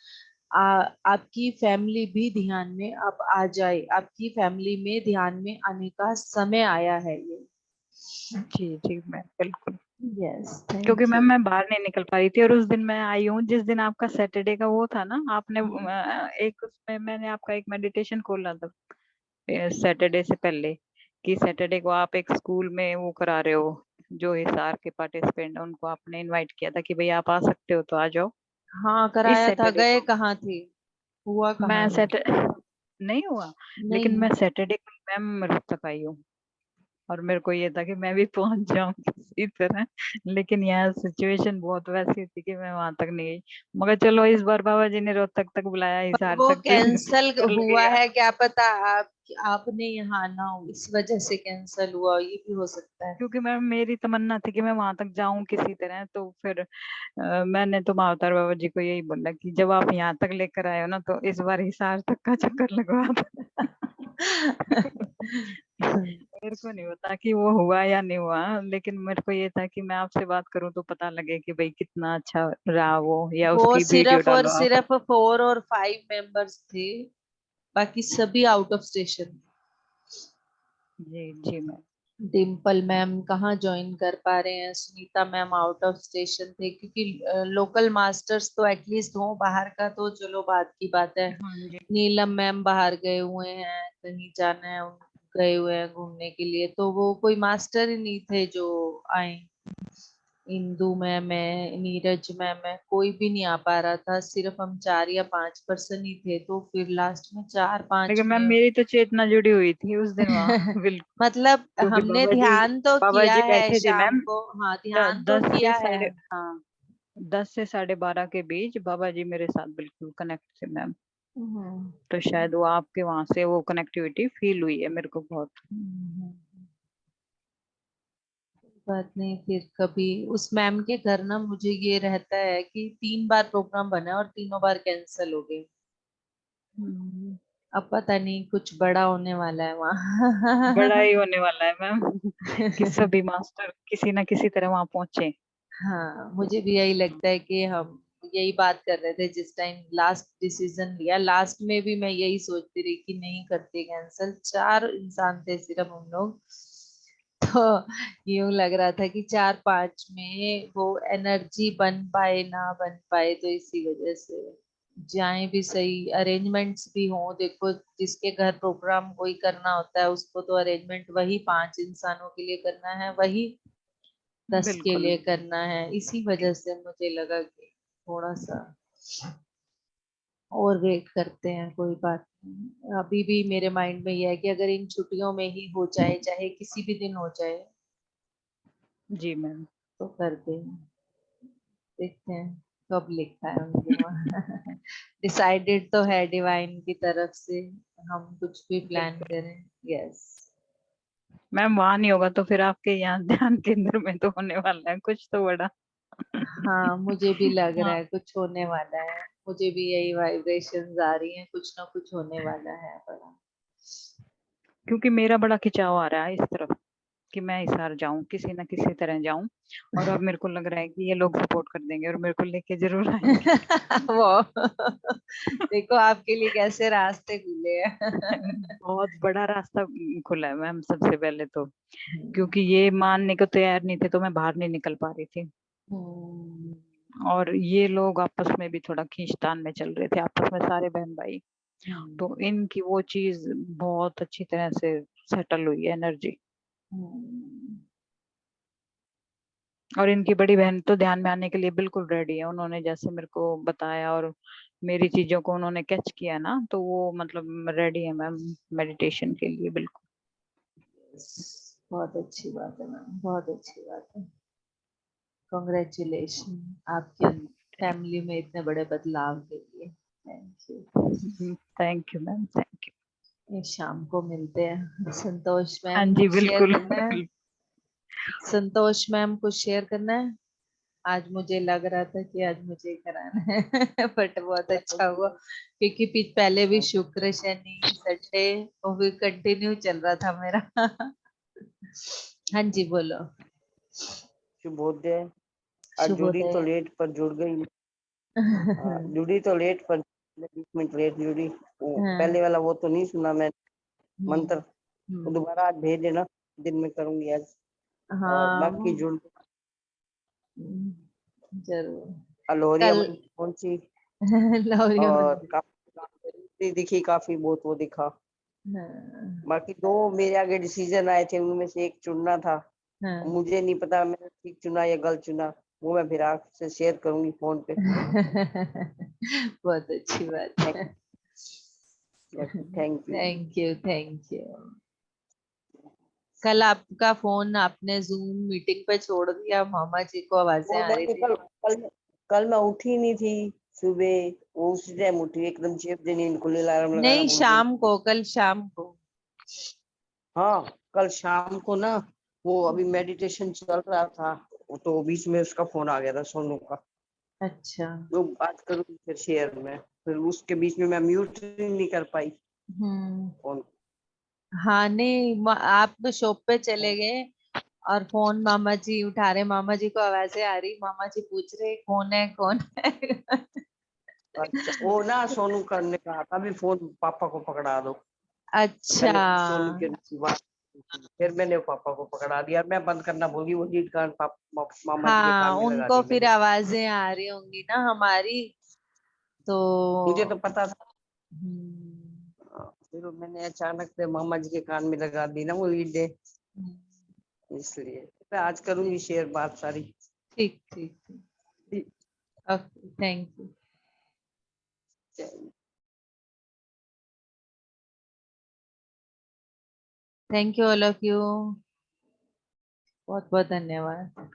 आपकी फैमिली भी ध्यान में अब आ जाए। आपकी फैमिली में ध्यान में आने का समय आया है ये। जी जी मैम, बिल्कुल। यस, क्योंकि थैंक मैम यू। मैं बाहर नहीं निकल पा रही थी, और उस दिन मैं आई हूँ जिस दिन आपका सैटरडे का वो था ना, आपने एक उसमें मैंने आपका एक मेडिटेशन खोला था सैटरडे से पहले, कि सैटरडे को आप एक स्कूल में वो करा रहे हो, जो हिसार के पार्टिसिपेंट उनको आपने इनवाइट किया था कि भाई आप आ सकते हो तो आ जाओ। हाँ, इस कराया था, सैटरडे गए को कहाँ थे, हुआ कहाँ मैं है? नहीं हुआ, लेकिन नहीं। मैं सैटरडे को मैम रोहतक आई हूँ, और मेरे को ये था कि मैं भी पहुंच जाऊं किसी तरह, लेकिन यहाँ सिचुएशन बहुत वैसी थी कि मैं वहां तक नहीं गई। मगर चलो, इस बार बाबा जी ने रोहतक तक बुलाया, पर हिसार वो तक तो कैंसल चल हुआ गया। है, क्या पता आपने यहाँ आना हो इस वजह से कैंसल हुआ, ये भी हो सकता है। क्योंकि मैम मेरी तमन्ना थी कि मैं वहां तक जाऊं किसी तरह, तो फिर मैंने तो महाअवतार बाबा जी को यही बोला कि जब आप यहाँ तक लेकर आए हो ना, तो इस बार हिसार तक का चक्कर लगवा दो। मेरे को नहीं पता कि वो हुआ या नहीं हुआ, लेकिन मेरे को ये था कि मैं आपसे बात करूं तो पता लगे कि भाई कितना अच्छा रहा वो, या वो उसकी वीडियो सिर्फ और डालो आप। सिर्फ 4 और 5 मेंबर्स थे, बाकी सभी आउट ऑफ स्टेशन। जी जी मैम। डिम्पल मैम कहाँ ज्वाइन कर पा रहे हैं, Sunita ma'am out of station थे, क्योंकि लोकल मास्टर्स तो एटलीस्ट हो, बाहर का तो चलो बात की बात है। हाँ जी। नीलम मैम बाहर गए हुए हैं, कहीं जाना है गए हुए हैं घूमने के लिए, तो वो कोई मास्टर ही नहीं थे जो आए। इंदू मैम है, नीरज मैम है, कोई भी नहीं आ पा रहा था, सिर्फ हम 4 या 5 पर्सन ही थे, तो फिर लास्ट में 4-5 लेकिन मैम में मेरी तो चेतना जुड़ी हुई थी उस दिन वहाँ बिल्कुल। मतलब क्योंकि हमने ध्यान तो बाबा किया जी है बैठे थे शाम मैम। को, हाँ ध्यान तो 10 से किया है। साढ़े, हाँ 10 से 12:30 के बीच बाबा जी मेरे साथ बिल्कुल कनेक्ट थे मैम। हम्म, तो शायद वो आपके वहां से वो कनेक्टिविटी फील हुई है मेरे को बहुत। हम्म, बात नहीं, फिर कभी उस मैम के घर ना मुझे ये रहता है कि 3 बार प्रोग्राम बना और तीनों बार कैंसिल हो गए। हम्म, अब पता नहीं कुछ बड़ा होने वाला है वहाँ। बड़ा ही होने वाला है मैम कि सभी मास्टर किसी ना किसी तरह वहां पहुंचे। हाँ मुझे भी यही लगता है कि हम यही बात कर रहे थे जिस टाइम लास्ट डिसीजन लिया, लास्ट में भी मैं यही सोचती रही कि नहीं करते कैंसिल, 4 इंसान थे सिर्फ हम लोग, तो यूं लग रहा था कि 4-5 में वो एनर्जी बन पाए ना बन पाए, तो इसी वजह से जाए भी सही, अरेंजमेंट्स भी हो, देखो जिसके घर प्रोग्राम कोई करना होता है उसको तो अरेंजमेंट वही 5 इंसानों के लिए करना है, वही 10 के बिल्कुल। लिए करना है, इसी वजह से मुझे लगा कि थोड़ा सा और वेट करते हैं, कोई बात नहीं। अभी भी मेरे माइंड में यह है कि अगर इन छुट्टियों में ही हो जाए, चाहे किसी भी दिन हो जाए, जी मैम। तो करते हैं, देखते हैं कब लिखा है उनके वहाँ। डिसाइडेड तो है डिवाइन की तरफ से, हम कुछ भी प्लान बिल्कुल करें। यस मैम, वहां नहीं होगा तो फिर आपके यहाँ ध्यान केंद्र में तो होने वाला है कुछ तो बड़ा। हाँ मुझे भी लग रहा हाँ, है कुछ होने वाला है, मुझे भी यही वाइब्रेशंस आ रही हैं, कुछ ना कुछ होने वाला है बड़ा। क्योंकि मेरा बड़ा खिंचाव आ रहा है इस तरफ कि मैं हिसार जाऊं, किसी ना किसी तरह जाऊं। और अब मेरे को लग रहा है कि ये लोग सपोर्ट कर देंगे और मेरे को लेके जरूर आएंगे। वो देखो आपके लिए कैसे रास्ते खुले हैं। बहुत बड़ा रास्ता खुला है मैम सबसे पहले तो, क्योंकि ये मानने को तैयार नहीं थे तो मैं बाहर नहीं निकल पा रही थी। हम्म, और ये लोग आपस में भी थोड़ा खींचतान में चल रहे थे, आपस में सारे बहन भाई। तो इनकी वो चीज बहुत अच्छी तरह से सेटल हुई है एनर्जी। हम्म, और इनकी बड़ी बहन तो ध्यान में आने के लिए बिल्कुल रेडी है, उन्होंने जैसे मेरे को बताया और मेरी चीजों को उन्होंने कैच किया ना, तो वो मतलब रेडी है मैम मेडिटेशन के लिए बिल्कुल। बहुत अच्छी बात है मैम, बहुत अच्छी बात है। कॉन्ग्रेचुलेशन आपके फैमिली में इतने बड़े बदलाव के लिए। Thank you. Thank you ma'am, thank you. ये शाम को मिलते हैं। संतोष हाँ मैम जी कुछ शेयर बिल्कुल। करना है? संतोष मैम कुछ शेयर करना है? आज मुझे लग रहा था कि आज मुझे कराना है बट बहुत अच्छा हुआ, क्योंकि पहले भी शुक्र शनि संडे वो भी कंटिन्यू चल रहा था मेरा। हाँ जी बोलो। शुभोदय। आज जुड़ी तो शुभोदय। लेट पर जुड़ गई। हाँ, जुड़ी तो लेट पर 20 मिनट लेट जुड़ी। वो हाँ, पहले वाला वो तो नहीं सुना मैं मंत्र, वो हम्म, दोबारा आज भेज देना, दिन में करूंगी आज। और हाँ बाकी जुड़ जरूर। अलोहरिया कल मंत्र पहुंची लौरिया और मंदिर। काफी दिखी, काफी बहुत वो दिखा। हाँ, बाकी 2 मेरे आगे डिसीजन आए थे, उनमें से एक चुनना था। हाँ। मुझे नहीं पता मैंने ठीक चुना या गलत चुना, वो मैं फिर आपसे शेयर करूंगी फोन पे। बहुत अच्छी बात है। Thank you. Thank you, thank you. कल आपका फोन आपने जूम मीटिंग पे छोड़ दिया, मामा जी को आवाजें वो आ रही मैंने थी। कल मैं उठी नहीं थी सुबह, वो उसी टाइम उठी एकदम 6 बजे, नींद खुले अलार्म लगाना नहीं भूल गई। शाम को, कल शाम को। हाँ कल शाम को ना, वो अभी मेडिटेशन चल रहा था, वो तो बीच में उसका फोन आ गया था सोनू का, अच्छा। तो बात करूँ फिर शेयर में, फिर उसके बीच में मैं म्यूट नहीं कर पाई हम्म। फोन। हाँ नहीं, आप तो शॉप पे चले गए और फोन मामा जी उठा रहे, मामा जी को आवाजें आ रही, मामा जी पूछ रहे कौन है कौन है। अच्छा, वो ना सोनू करने कहा था भी फोन पापा को पकड़ा दो। अच्छा। मैंने सोनू के बात, फिर मैंने पापा को पकड़ा दिया। मैं बंद करना भूल गई, वो लीड कान मामा जी के हाँ, कान में लगा उनको दी फिर मैंने। आवाजें आ रही होंगी ना हमारी, मुझे तो तो पता था। हम्म, फिर मैंने अचानक से मामा जी के कान में लगा दी ना वो लीड, हम्म, इसलिए मैं आज करूंगी शेयर बात सारी। ठीक ठीक ठीक, okay, thank you. Thank you all of you, बहुत बहुत धन्यवाद।